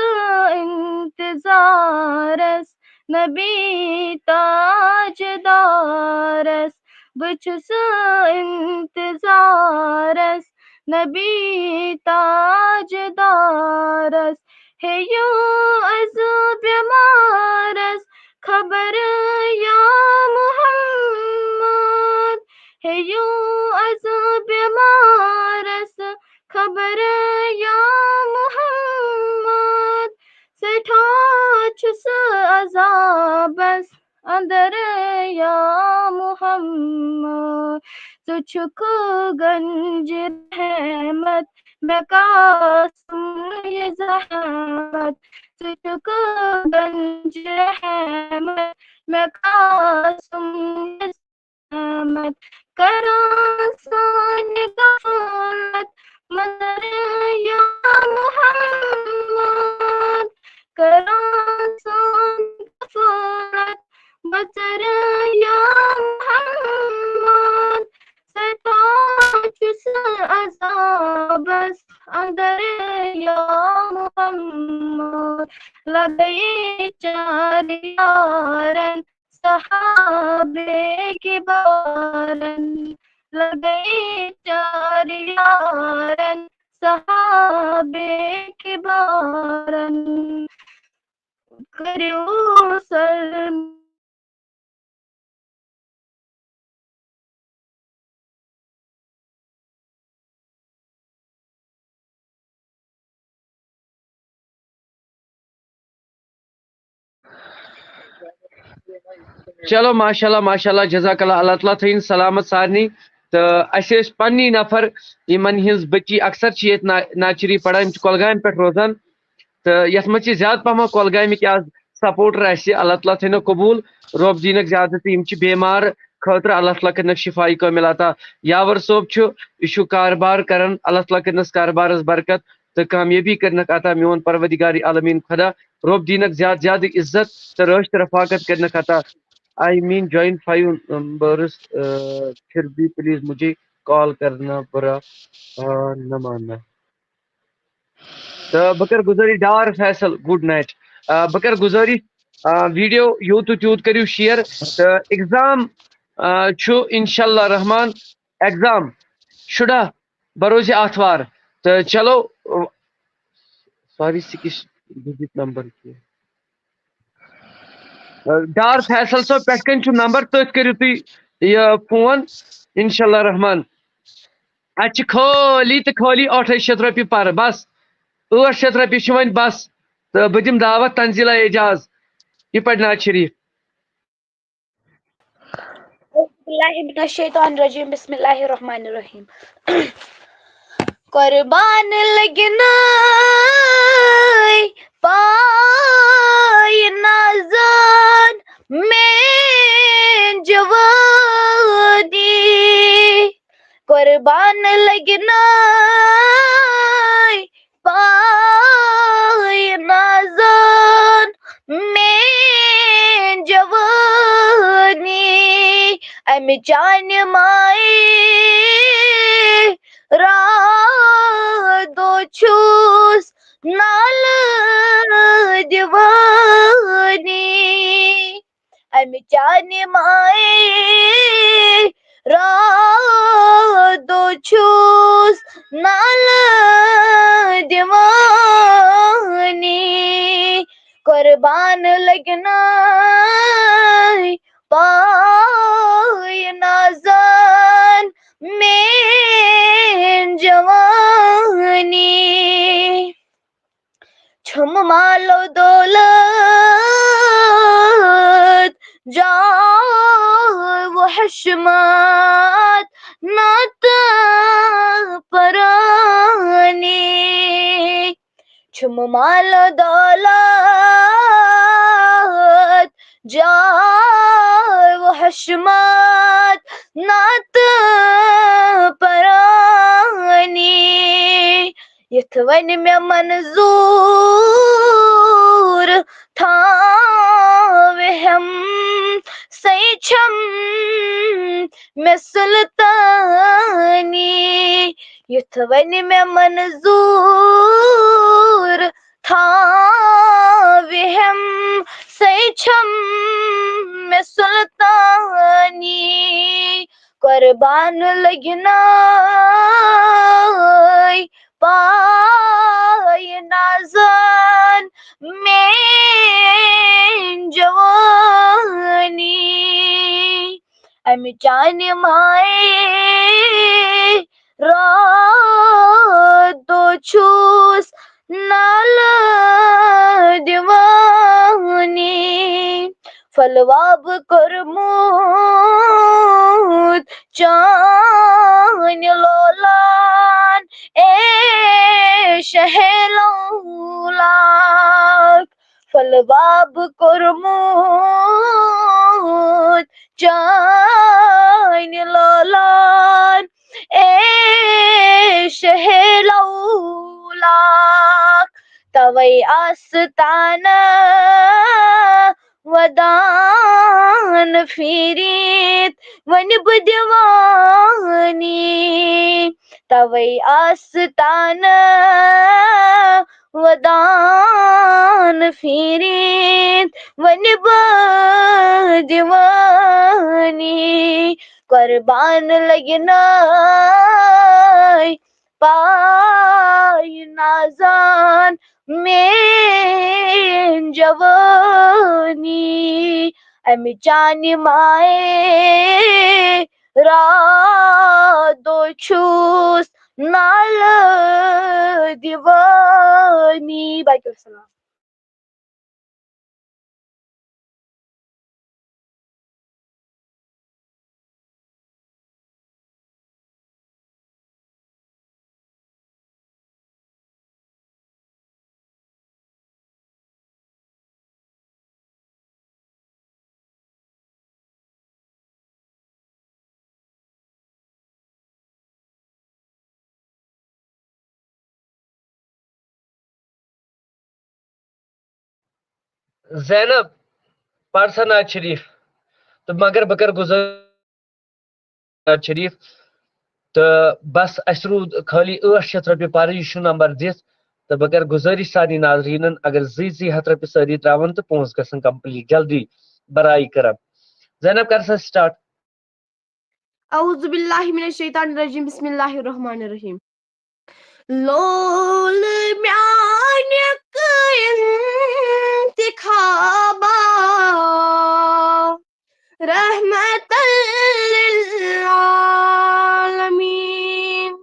انتظارس نبی تاجدارس بچس انتظارس نبی تاجدارس ہیو از بیمارس خبر یا محمد ہیو از بیمارس خبر یا محمد سٹھا چھس عذابس اندر یا محمد ژٕ چھُکھ گنج رحمت مےٚ قاسم یہ زحمت ژٕ چھُکھ گنج رحمت مےٚ قاسم یہ زحمت کران سانہِ غفلت مگر یا محمد کران سانہِ غفلت مگر یا محمد سٹھا چھس عذابس اندر یا محمد لگئی چار یارن صحابے کے بارن لگئی چار یارن صحابے کے بارن کریو سلم چلو ماشاء اللہ جزاک اللہ اللہ تعالیٰ تھین سلامت سارنی تو اَسہِ ٲسۍ پننی نفر یمن ہنز بچی اکثر چھ یت ناز شریف پڑھان یِم چھِ کۄلگامہِ پٮ۪ٹھ روزان تو یتھ منٛز چھِ زیادٕ پہم کۄلگامِکۍ آز سپورٹر اَسہِ اللہ تعالیٰ تھٲینو قبوٗل رۄب دیٖنکھ زیادٕ تہٕ یِم چھِ بیمار خاطر اللہ تعالیٰ کرنک شفائی کامل عطا یاور صوب یہ کاربار کران اللہ تعالیٰ کرنس کاربارس برکت تو کامیابی کرنک عطا میون پروردگار عالمین خدا رب دینک زیادہ زیادہ عزت تو رشت رفاقت کرنک عطا آئی مین جوائن 5 نمبرس پھر بھی پلیز مجھے کال کرنا برا نہ ماننا تو بکر گزاری ڈار فیصل گڈ نائٹ بکر گزاری ویڈیو یوت تیوت کرو شیئر تو ایگزام انشاءاللہ رحمان ایگزام شڑا بروز آتھوار تو چلو سوری 6 ڈجٹ نمبر کی ڈار فیصل صاحب پہ کن نمبر تھی کرو تھی یہ فون انشاءاللہ رحمان اتہ خالی تو خالی 800 روپیہ پر بس 800 روپیہ ون بس تو بہ دم دعوت تنزیلہ اعجاز یہ پڑھ ناز شریف بسم اللہ الرحمن الرحیم قربان لگنا پائے نازان میں جوانی قربان لگنا پائے نازان میں جوانی ام چان مائے رادو چھوس نال دیوانی ام چان مائے رادو چھوس نال دیوانی قربان لگنا پائے نازان میں جوانی چھم مالو دولت جا و حشمت نات پرانی چھم مالو دولت جا و حشمت نات پرانی یتھ ون میں منظور تھاوہم سی چھم میں سلطانی یتھ ون میں منظور تھاوہم سی چھم میں سلطانی قربان لگنا پائے نازان میں جوانی ام چان مائے رادو چھوس نال دیوانی فلواب کرمود چان لولان اے شہ لولاک فلواب کرمود چان لولان اے شہ لولاک توئی آستانہ ودان پھیریت ون بہ دیوانی توئی آستانہ ودان پھیریت ون بہ دیوانی قربان لگنا پائے نازان میں جوانی ام چان مائے رادو چھوس نال دیوانی باقی السلام زینب پڑھ سا ناز شریف تو مگر بکر گزر ناز شریف تو بس اس رود خالی 800 رۄپیہِ پر یہ چھُ نمبر دِتھ تو بہ کر گزارش سانی ناظرینن اگر 200 رۄپیہِ سٲری تراون تو پونٛسہٕ گژھن کمپلیٹ جلدی برائی کرم زینب کر سا سٹارٹ اعوذ باللہ من الشیطان الرجیم بسم اللہ الرحمن الرحیم لول میانک انتخابا رحمت للعالمین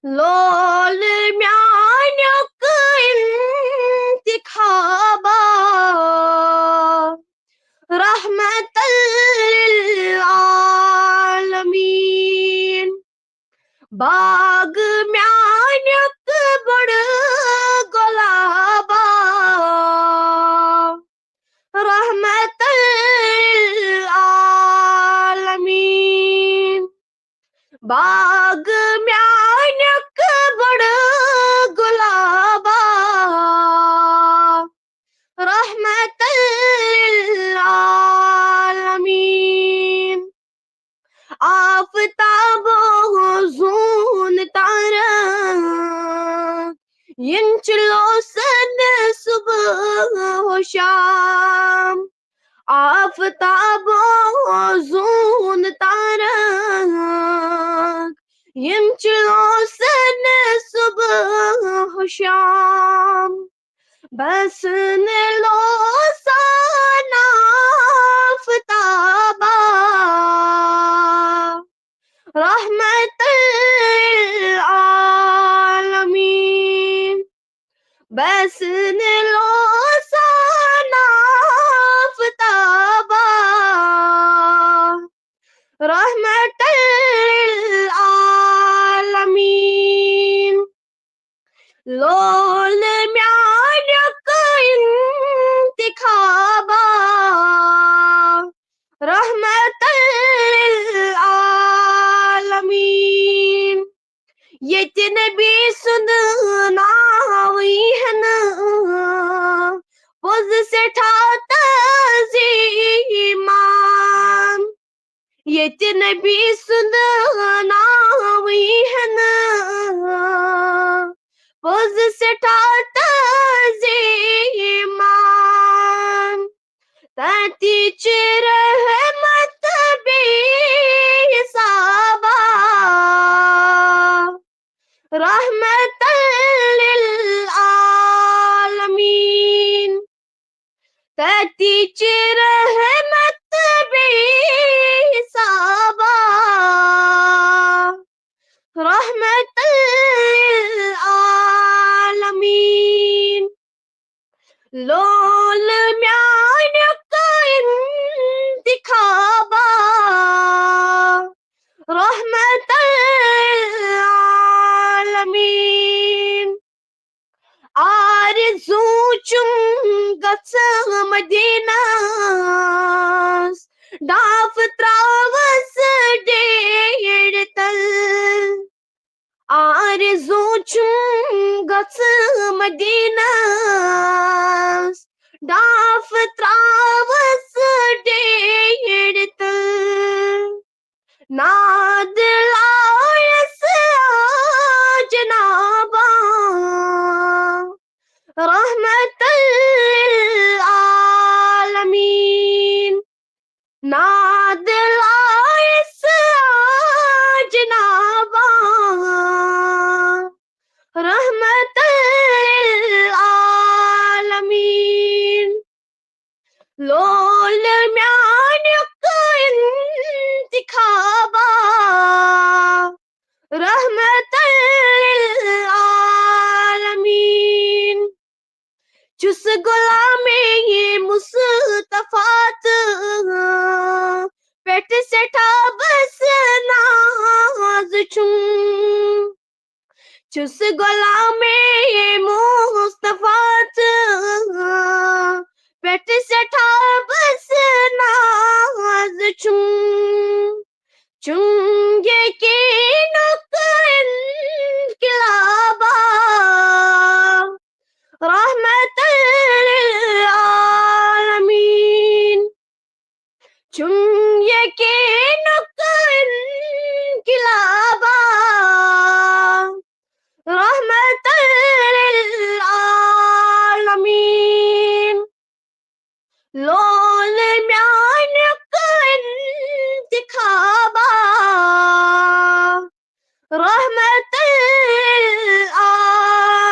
لول میانک انتخابا رحمت للعالمین باغ میانک بڑ گلابا رحمت للعالمین باغ میانک بڑ گلابا رحمت للعالمین آفتاب زون تارک ین چلوسن صبح و شام آفتاب زون تارک ین چلوسن صبح و شام بس نلو سانا آفتابا رحمت للعالمین بس نلو سانا آفتابا رحمت للعالمین لول میانک انتخابا رحمت للعالمین ییٚتہِ نبی سُنٛد ناوٕے ہٮ۪نہٕ پوٚز سٮ۪ٹھاہ تعظیٖمان ییٚتہِ نبی سُنٛد ناوٕے ہٮ۪نہٕ پوٚز سٮ۪ٹھاہ تعظیٖمان تَتہِ چھِ رحمت بے حسابا رحمت للعالمین تَتہِ چھِ رحمت بے حسابا رحمت للعالمین لول میانک انتخابا رحمت للعالمین آرزو چھُم گژھٕ مدیٖنس ڈاف تراوس ڈیڑ تل آرزو چھُم گژھٕ مدیٖنس ڈاف تراوس ڈیڑ تل ناد لایس جنابا رحمت للعالمین ناد لایس جنابا رحمت للعالمین لول میانک انتخابا رحمت للعالمین چھُس غلامے مصطفیٰ تہٕ پٮ۪ٹھ سٮ۪ٹھاہ بس ناز چھُم چھُس غلامے مصطفیٰ تہٕ پٮ۪ٹھ سٮ۪ٹھاہ بس ناز چھُم چھُم یقیٖنُک انقلابا رحمت للعالمین چم یقین انقلابا رحمت للعالمین لول میانک انتخابا رحمت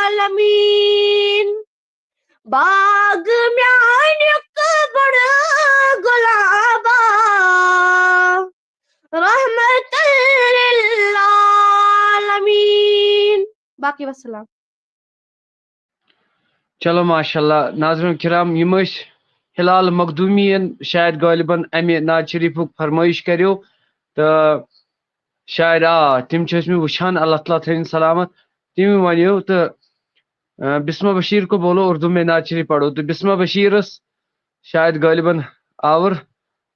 للعالمین باغ میانک بڑ گلابا رحمت للعالمین باقی وسلام. چلو ماشاء اللہ ناظرین کرام یم ہلال مخدومی شاید غالباً امہ ناز شریف فرمائش کریو تو شاید تم وچھان اللہ تعالیٰ تھین سلامت تم ونیو تو بسمہ بشیر کو بولو اردو میں ناز شریف پڑھو تو بسمہ بشیر شاید غالباً آور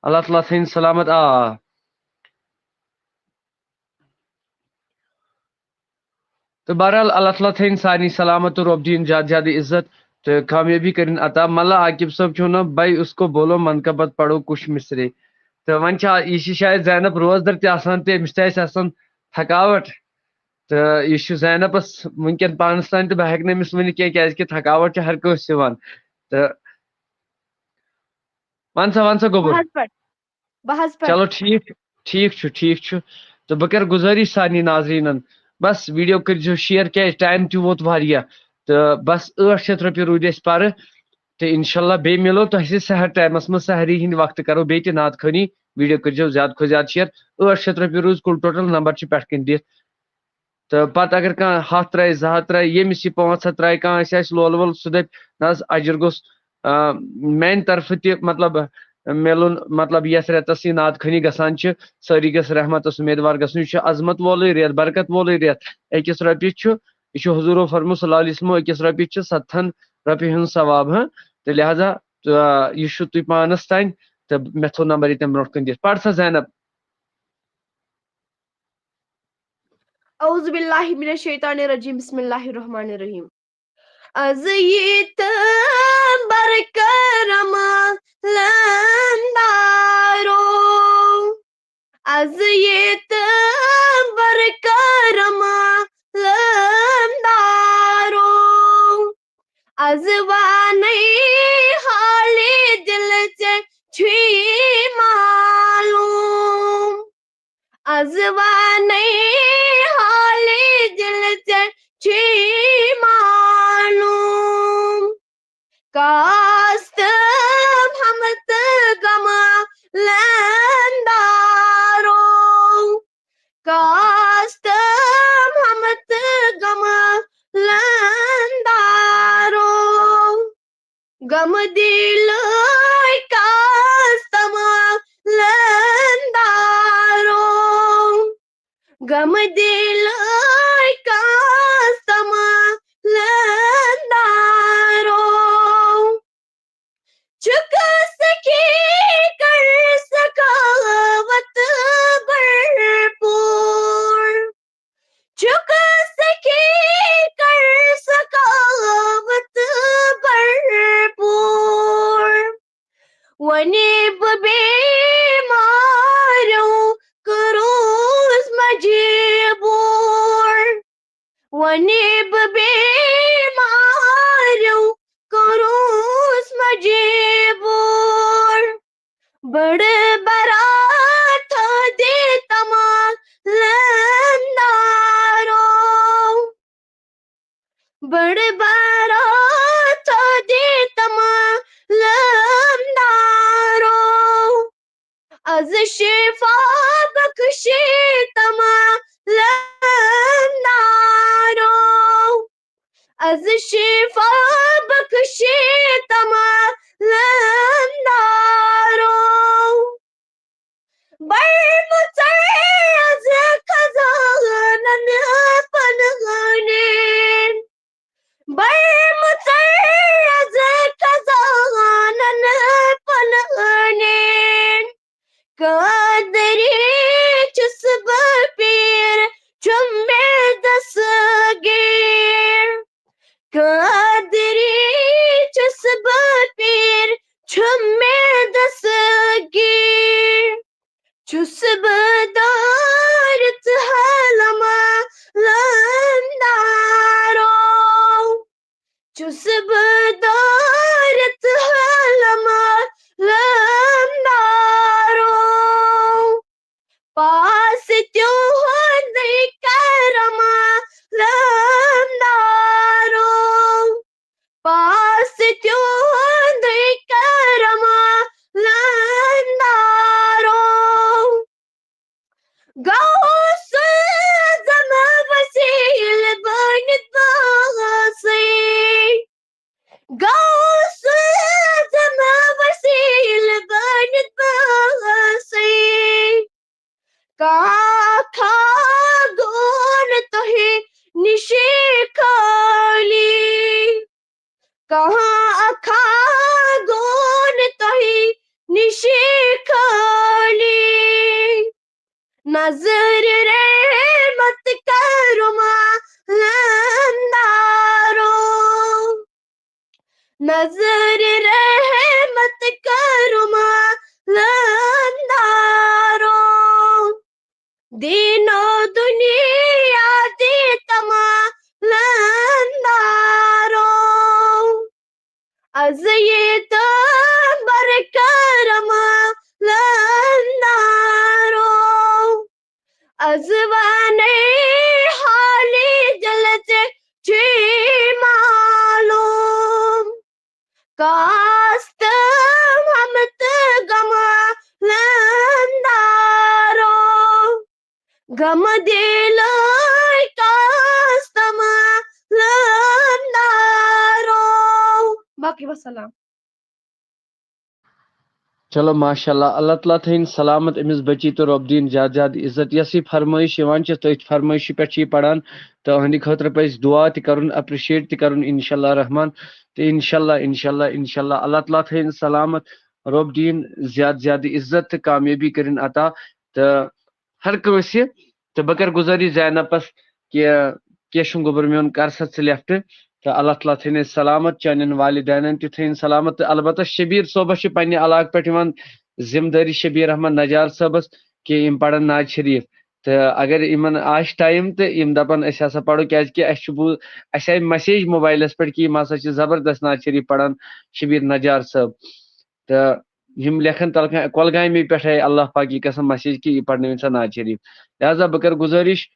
اللہ تعالیٰ تھین سلامت تو بہرحال اللہ تعالیٰ تھین سارے سلامت تو رب دین زیادہ زیادہ عزت تو کامیابی کرن عطا ملا عاقب صاحب چھو نا بھائی اس کو بولو منقبت پڑھو کچھ مصرے تو ون یہ شاید زینب روزدر تہ تمس تہ تھکاوٹ تو یہ زینبس ونکن پانس تان تو بہ ہیکہ نمس ونت کی تھکاوٹ ہر کنس یوان تو ون سا گوبر بحث پر چلو ٹھیک چھ تو بہ کر گزارش سارے ناظرین بس ویڈیو کرو شیئر کی ٹائم تہ ووت واریاہ تو بس 800 رۄپیہِ روٗدۍ اَسہِ پرٕ تو انشاءاللہ بیٚیہِ مِلو تۄہہِ سۭتۍ سحر ٹایمس منٛز سحری ہِنٛدِ وقتہٕ کرو بیٚیہِ تہِ نعت خٲنی ویڈیو کٔرزیٚو زیادٕ کھۄتہٕ زیادٕ شیر 800 رۄپیہِ روٗز کُل ٹوٹل نمبر چھُ پٮ۪ٹھ کَنۍ دِتھ تہٕ پتہٕ اگر کانٛہہ 100 ترٛایہِ 200 ترٛایہِ ییٚمِس یہِ 500 ترٛایہِ کانٛہہ آسہِ لول وول سُہ دَپہِ نہ حظ اجر گوٚژھ میانہِ طرفہٕ تہِ مطلب مِلُن مطلب یتھ رٮ۪تس یہِ نعت خٲنی گژھان چھِ سٲری گژھِ رحمتس امیدوار گژھُن یہِ چھُ عظمت وولٕے رٮ۪تھ برکت وولٕے رٮ۪تھ أکِس رۄپیہِ چھُ یہ حضورو فرمو صلی اللہ علیہ وسلم أکِس رۄپیہِ چھِ 7 رۄپیہِ ہُنٛد ثواب تو لہذا یہ تُہۍ پانس تانۍ تو مےٚ تھوٚو نمبر ییٚتٮ۪ن برونٛٹھ کَنۍ دِتھ پَر سا زینب اعوذ باللہ من الشیطان الرجیم بسم اللہ الرحمن الرحیم. از یہ برکرم لندارو از یہ برکرم لندارو از وانی حالی دل سے چھی معلوم از وانی حالی دل سے چھی معلوم کاست ہمت گما لندارو کاست ہمت گما لندارو گم دل کاستم لندارو گم دل کاستم لندارو چک سکی کر سکاوت بھرپور چک سکی کر سکاوت بھرپور ونیب بیماروں کروز مجبور ونیب بیماروں کروز مجبور بڑ برات دے تمام لندارو بڑ برات دے تمام لندارو از شفا بخشی تمام لندارو از شفا بخشی تمام لندارو برمتر از خزانن پنهانین برمتر از خزانن پنهانین قادری چسب پیر چمے دستگیر قادری چسب پیر چمے دستگیر چھُس بہٕ دٲرِتھ حلما لندارو چھُس بہٕ دٲرِتھ حلما لندارو پاس تِہُنٛدُے کرما لندارو پاس تِہُنٛدُے کرما لندارو غوث اعظم وسیل بٔنِتھ بٲسٕے غوث اعظم وسیل بٔنِتھ بٲسٕے کاکھا گوٚو نہٕ تۄہہِ نِشی خٲلی کہاں اکھا گوٚو نہٕ تۄہہِ نِشی خٲلی نظر رحمت کرما لندارو نظر رحمت کرما لندارو دین و دنیا دی تمام لندارو از یہ دمبر کرما لندارو از ونے حالی دل سے چی معلوم کاست ہمت گما لندارو غم دل کاستم لندارو باقی وسلام چلو ماشاء اللہ اللہ تعالیٰ تھین سلامت امس بچی تو رب دین زیادہ زیادہ عزت یس یہ فرمائش تھی فرمائش پہ پڑھان تو اہندِ خاطر پہ دعا تہ کرن اپریشیٹ تہ کرن انشاءاللہ رحمان تو انشاءاللہ اللہ تعالیٰ تھین سلامت رب دین زیادہ زیادہ عزت تو کامیابی کرن عطا تو ہر کنسہ تو بہ کر گزاری زینبس کہ کیشن گوبر میون کر سا ژٕ لیفٹ تو اللہ تعالیٰ تھین سلامت چانین والدینن تہ تھین سلامت تو البتہ شبیر صوبس پنہ علاقہ پہ ذمہ داری شبیر احمد نجار صٲبس کہ یم پڑھن ناز شریف تو اگر یمن آس ٹائم تو یم دپن اس ہسا پڑھو کیازِ کہ اس آئی میسیج موبائلس پہ کہ یم ہسا زبردست ناز شریف پڑھان شبیر نجار صٲب تو یم لیکھن کۄلگامی پہ اللہ پاک کی قسم میسیج کہ یہ پڑھنٲوِن سا ناز شریف لہذا بہ کر گزارش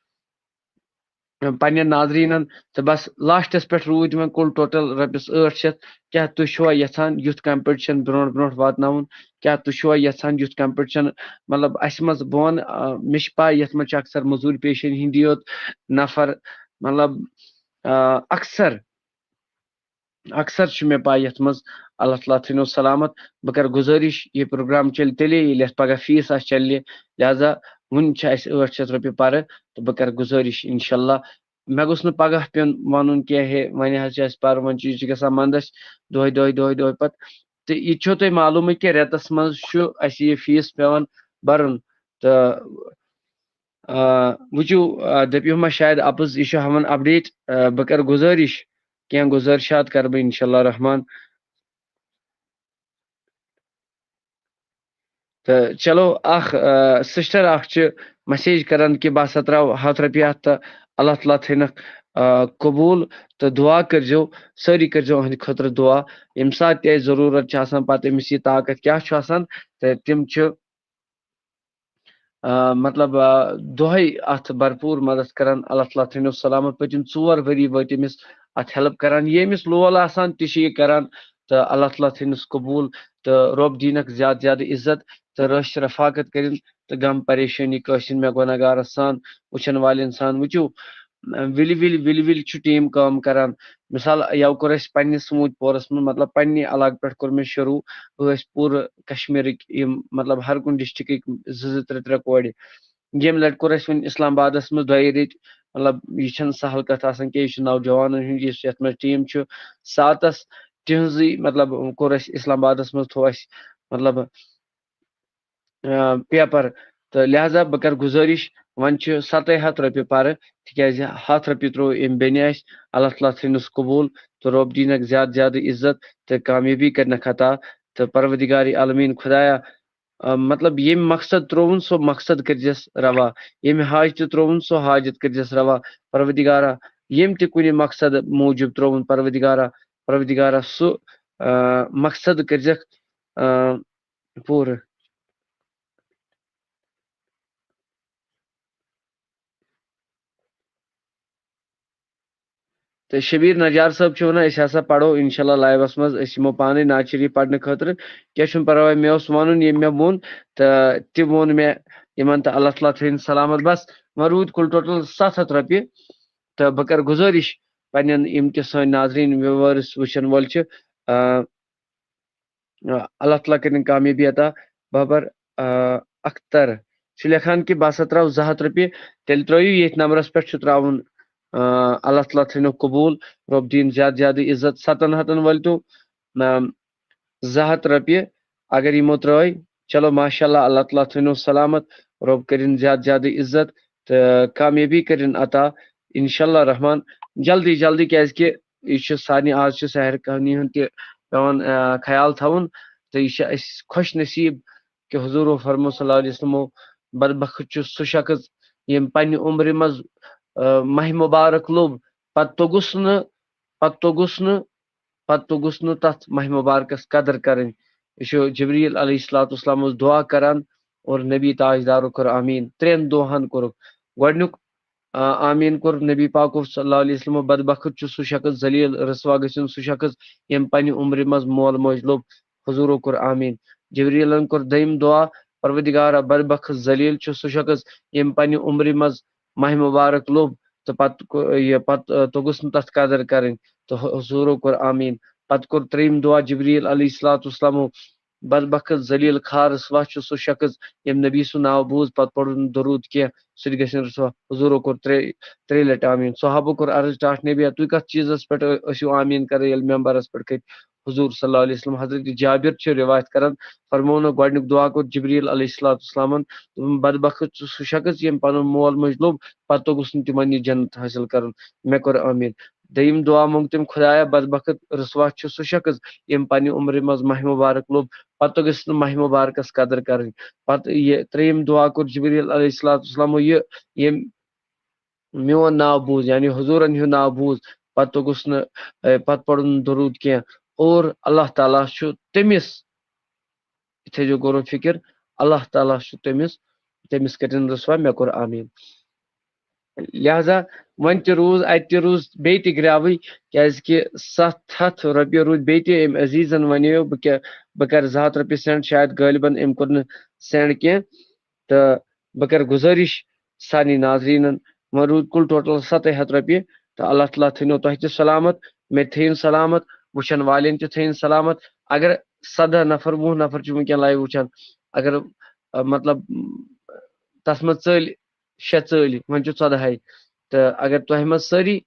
پنہ ناظرینن تو بس لاسٹس پہ روٗدۍ وۄنۍ کُل ٹوٹل رۄپیس 800 کیا تُہۍ چھوا یژھان یُتھ کمپٹیشن برونٛٹھ برونٛٹھ واتناوُن کیا تُہۍ چھوا یژھان یُتھ کمپٹیشن مطلب اسہِ منٛز بہٕ ونہٕ مےٚ چھِ پاے یتھ منٛز چھِ اکثر موٚزوٗرۍ پیشن ہِنٛدی یوت نفر مطلب اکثر چھُ مےٚ پاے یتھ منٛز اللہ تعالیٰ تھٲینو سلامت بہٕ کرٕ گُزٲرِش یہِ پروگرام چلہِ تیٚلے ییٚلہِ اَتھ پگاہ فیٖس آسہِ چلہِ لہذا وُنہِ چھِ اَسہِ 800 رۄپیہِ پرٕ تہٕ بہٕ کرٕ گُزٲرِش انشاءاللہ مےٚ گوٚژھ نہٕ پگاہ پیوٚن وَنُن کینٛہہ ہے وۄنۍ حظ چھِ اَسہِ پرٕ وۄنۍ چھِ یہِ چھِ گژھان منٛدَس دۄہے پتہٕ تہٕ یہِ تہِ چھو تۄہہِ معلوٗمٕے کہِ رٮ۪تس منٛز چھُ اَسہِ یہِ فیٖس پیوان بَرُن تہٕ وٕچھِو دٔپِو ما شاید اپُز یہِ چھُ ہاوان اپڈیٹ بہٕ کرٕ گُزٲرِش کینٛہہ گُزٲرِشات کرٕ بہٕ انشاءاللہ رحمان تہٕ چلو اکھ سسٹر اکھ چھِ میسیج کران کہ بہٕ ہسا تراو 100 رۄپیہِ اتھ تہٕ اللہ تعالیٰ تھٲینکھ قبوٗل تہٕ دعا کٔرزیٚو سٲری کٔرزیٚو أہنٛدِ خٲطرٕ دعا ییٚمہِ ساتہٕ تہِ اَسہِ ضروٗرت چھِ آسان پتہٕ أمِس یہِ طاقت کیاہ چھُ آسان تہٕ تِم چھِ مطلب دۄہے اتھ بھرپوٗر مدد کران اللہ تعالیٰ تھٲینو سلامت پٔتِم 4 ؤری وٲتۍ أمِس اتھ ہیلپ کران یہِ أمِس لول آسان تہِ چھِ یہِ کران تہٕ اللہ تعالیٰ تھٲینس قبوٗل تہٕ رۄب دیٖنکھ زیادٕ زیادٕ عزت تہٕ رٲچھ رفاقت کٔرِنۍ تہٕ غم پریشٲنی کٲنٛسہِ مےٚ گۄنہگارس سان وٕچھن والٮ۪ن سان وٕچھِو وِلہِ چھُ ٹیٖم کٲم کران مثال یَوٕ کوٚر اَسہِ پننِس سموٗد پورس منٛز مطلب پننہِ علاقہٕ پٮ۪ٹھ کوٚر مےٚ شروٗع ٲسۍ پوٗرٕ کشمیٖرٕکۍ یِم مطلب ہر کُنہِ ڈسٹرکٕکۍ 2-3 کورِ ییٚمہِ لٹہِ کوٚر اَسہِ وۄنۍ اسلام آبادس منٛز 2 رٮ۪تۍ مطلب یہِ چھنہٕ سہل کتھ آسان کینٛہہ یہِ چھُ نوجوانن ہُنٛد یُس یتھ منٛز ٹیٖم چھُ 7 تِہنٛزٕے مطلب کوٚر اَسہِ اسلام آبادس منٛز تھوٚو اَسہِ مطلب پیپر تہٕ لہذا بہٕ کرٕ گُزٲرِش وۄنۍ چھِ 700 رۄپیہِ پرٕ تِکیازِ 100 رۄپیہِ ترٛوو أمۍ بیٚنہِ اَسہِ اللہ تعالیٰ تھٲینس قبوٗل تہٕ رۄب دیٖنکھ زیادٕ زیادٕ عزت تہٕ کامیٲبی کرنکھ عطا تہٕ پروردگارِ عالمیٖن خۄدایا مطلب یم مقصد ترون سو مقصد کرجس روا، یم حاجت ترون سو حاجت کرجس روا پروردگارا، یم تہ کُنہِ مقصد موجوب ترون پروردگارا سُہ مقصد کرجک پورٕ. تو شبیر نجار صٲب چھُ ونان أسۍ ہسا پرو انشاءاللہ لائیوس منٛز، أسۍ یِمو پانے نعت شریف پرنہٕ خٲطرٕ، کینٛہہ چھُنہٕ پرواے. مےٚ اوس ونُن ییٚمۍ مےٚ ووٚن تہٕ تہِ ووٚن مےٚ یِمن تہٕ اللہ تعالیٰ تھٲیِن سلامت. بس وۄنۍ روٗد کُل ٹوٹل 700 رۄپیہِ تہٕ بہٕ کرٕ گُزٲرِش پننٮ۪ن یِم تہِ سٲنۍ ناظریٖن وِوٲرٕس وٕچھن وٲلۍ چھِ، اللہ تعالیٰ کٔرِنۍ کامیٲبی عطا. بابر اختر چھُ لیکھان کہِ بہٕ ہسا ترٛاو 200 رۄپیہِ، تیٚلہِ ترٲیِو ییٚتھۍ نمبرس پٮ۪ٹھ چھُ ترٛاوُن. اللہ تعالیٰ تھٲینو قبوٗل، رۄب دِیِن زیادٕ زیادٕ عزت. 700 وٲلۍ تو 200 رۄپیہِ اگر یِمو ترٲے، چلو ماشاء اللہ، اللہ تعالیٰ تھٲینو سلامت، رۄب کٔرِنۍ زیادٕ زیادٕ عزت تہٕ کامیٲبی کٔرِنۍ عطا انشاءاللہ رحمان جلدی جلدی، کیازِ کہِ یہِ چھُ سارنٕے آز چھُ سحر کہانی ہُنٛد تہِ پیٚوان خیال تھاوُن تہٕ یہِ چھُ اَسہِ خۄش نصیٖب کہِ حضوٗرو فرمو صلی اللہ علیہ وسلمو بدبخت چھُ سُہ شخص ییٚمۍ پننہِ عمرِ منٛز ماہِ مُبارک لوٚب، پتہٕ توٚگُس نہٕ تتھ ماہِ مُبارکس قدر کرٕنۍ. یہِ چھُ جبریٖل علیہ الصلوۃ والسلام اوس دعا کران اور نبی تاجدارو کوٚر آمیٖن. 3 دۄہن کوٚرُکھ. گۄڈنیُک آمیٖن کوٚر نبی پاکو صلی اللہ علیہ وسلمو. بدبخت چھُ سُہ شخص، ذلیٖل رسوا گٔژھِنۍ سُہ شخص ییٚمۍ پننہِ عمرِ منٛز مول موج لوٚب. حضوٗرو کوٚر آمیٖن. جبریٖلن کوٚر دوٚیِم دعا، پروردگارا بدبخت ذلیٖل چھُ سُہ شخص ییٚمۍ پننہِ عمرِ منٛز ماہِ مُبارک لوٚب تہٕ پتہٕ توٚگُس نہٕ تتھ قدر کرٕنۍ تہٕ حضوٗرو کوٚر آمیٖن. پتہٕ کوٚر 3یم دعا جبریٖل علیہ الصلوۃ والسلامو، بدبخت ذلیٖل خار رسوا چھُ سُہ شخص ییٚمۍ نبی سُنٛد ناو بوٗز پتہٕ پوٚرُن نہٕ درود کینٛہہ، سُہ تہِ گژھِ رسوا. حضوٗرو کوٚر 3 لٹہِ آمیٖن. صحابو کوٚر عرض ٹاٹھ نبیہ تُہۍ کتھ چیٖزس پٮ۪ٹھ ٲسِو آمیٖن کران ییٚلہِ ممبرس پٮ۪ٹھ کھٔتۍ حضوٗر صلی اللہ علیہ وسلم. حضرت جابر چھِ روایت کران، فرمونو گۄڈنیُک دعا کوٚر جبریٖل علیہ الصلوۃ والسلامن، بدبخت چھُ سُہ شخص ییٚمۍ پنُن مول موج لوٚب پتہٕ توٚگُس نہٕ تِمن یہِ جنت حٲصِل کرُن، مےٚ کوٚر آمیٖن. دوٚیِم دعا موٚنگ تٔمۍ خۄدایا بدبخت رسوا چھُ سُہ شخص ییٚمۍ پننہِ عمرِ منٛز ماہِ مُبارک لوٚب پتہٕ توٚگُس نہٕ ماہِ مُبارکس قدر کرٕنۍ. پتہٕ یہِ 3یم دعا کوٚر جبریٖل علیہ الصلوۃ والسلامو، یہِ ییٚمۍ میون ناو بوٗز یعنی حضوٗرن ہُنٛد ناو بوٗز پتہٕ توٚگُس نہٕ پتہٕ پوٚرُن نہٕ درود کینٛہہ اور اللہ تعالیٰ چھُ تٔمِس، یہِ تھٲیزیو غورو فِکر، اللہ تعالیٰ چھُ تٔمِس کٔرِنۍ رسوا، مےٚ کوٚر آمیٖن. لہذا وۄنۍ تہِ روٗز اتہِ تہِ روٗز بیٚیہِ تہِ گرٛاوٕے، کیازِ کہِ 700 رۄپیہِ روٗدۍ بیٚیہِ تہِ. أمۍ عزیٖزن ونیو بہٕ کرٕ 200 رۄپیہِ سینڈ، شاید غٲلبن أمۍ کوٚر نہٕ سینڈ کینٛہہ تہٕ بہٕ کرٕ گُزٲرِش سارنٕے ناظریٖنن. وۄنۍ روٗد کُل ٹوٹل 700 رۄپیہِ تہٕ اللہ تعالیٰ تھٲینو تۄہہِ تہِ سلامت، مےٚ تہِ تھٲیِن سلامت، وٕچھن والٮ۪ن تہِ تھٲیِن سلامت. اگر 17 نفر 20 نفر چھِ وٕنکیٚن لایو وٕچھان، اگر مطلب تتھ منٛز ژٔلۍ 6 ژٔلۍ وۄنۍ چھُ 14 تہٕ اگر تۄہہِ منٛز سٲری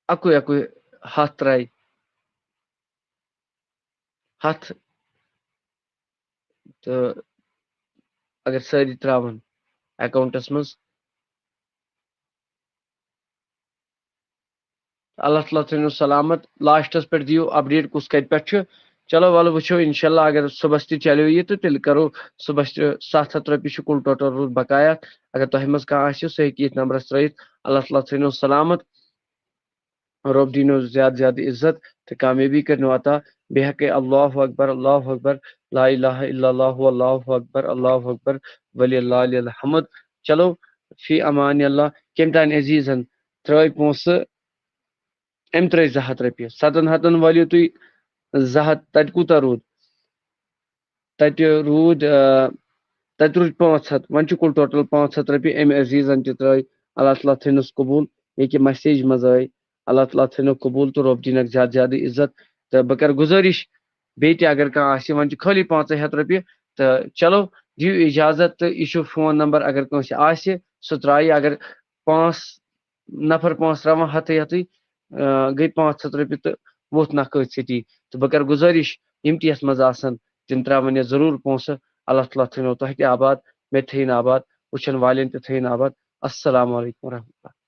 اکُے 100 ترٛایہِ 100 تہٕ اگر سٲری ترٛاوَن اکاؤنٹس منٛز، اللہ تعالیٰ تھٲینو سلامت. لاسٹس پٮ۪ٹھ دِیِو اپڈیٹ کُس کتہِ پٮ۪ٹھ چھُ. چلو وَلہٕ وٕچھو انشاءاللہ اگر صبحس تہِ چلیو یہِ تہٕ تیٚلہِ کرو صبحس تہِ. 700 رۄپیہِ چھُ کُل ٹوٹل روٗد بقایا. اگر تۄہہِ منٛز کانٛہہ آسہِ سُہ ہیٚکہِ ییٚتھۍ نمبرس ترٲیِتھ. اللہ تعالیٰ تھٲینو سلامت، رۄب دِینو زیادٕ زیادٕ عزت تہٕ کامیٲبی کٔرنو عطا. بیٚیہِ ہیٚکے اللہ اکبر اللہ اکبر لا الہ الا اللہ اللہ اکبر اللہ اکبر ولی اللہ الحمد. چلو فی امان اللہ. کٔمۍ تانۍ عزیٖزن ترٲے پونٛسہٕ، أمۍ ترٲے 200 رۄپیہِ. 700 وٲلِو تُہۍ 200، تتہِ کوٗتاہ روٗد؟ تتہِ روٗد 500. وۄنۍ چھُ کُل ٹوٹل 500 رۄپیہِ. أمۍ عزیٖزن تہِ ترٲے، اللہ تعالیٰ تھٲینس قبوٗل. ییٚکیٛاہ مسیج منٛز آے اللہ تعالیٰ تھٲینو قبوٗل تہٕ رۄب دِینکھ زیادٕ زیادٕ عزت. تہٕ بہٕ کرٕ گُزٲرِش بیٚیہِ تہِ اگر کانٛہہ آسہِ، وۄنۍ چھُ خٲلی 500 رۄپیہِ تہٕ چلو دِیِو اِجازت. تہٕ یہِ چھُ فون نمبر، اگر کٲنٛسہِ آسہِ سُہ ترٛایہِ. اگر 5 نفر پونٛسہٕ ترٛاوان 100 گٔے 500 رۄپیہِ تہٕ ووٚتھ نکھٕ أتھۍ سۭتی. تہٕ بہٕ کرٕ گُزٲرِش یِم تہِ یتھ منٛز آسن تِم ترٛاوَن یتھ ضروٗر پونٛسہٕ. اللہ تعالیٰ تھٲینو تۄہہِ تہِ آباد، مےٚ تہِ تھٲیِن آباد، وٕچھن والٮ۪ن تہِ تھٲیِن آباد. السلام علیکم ورحمتہ اللہ.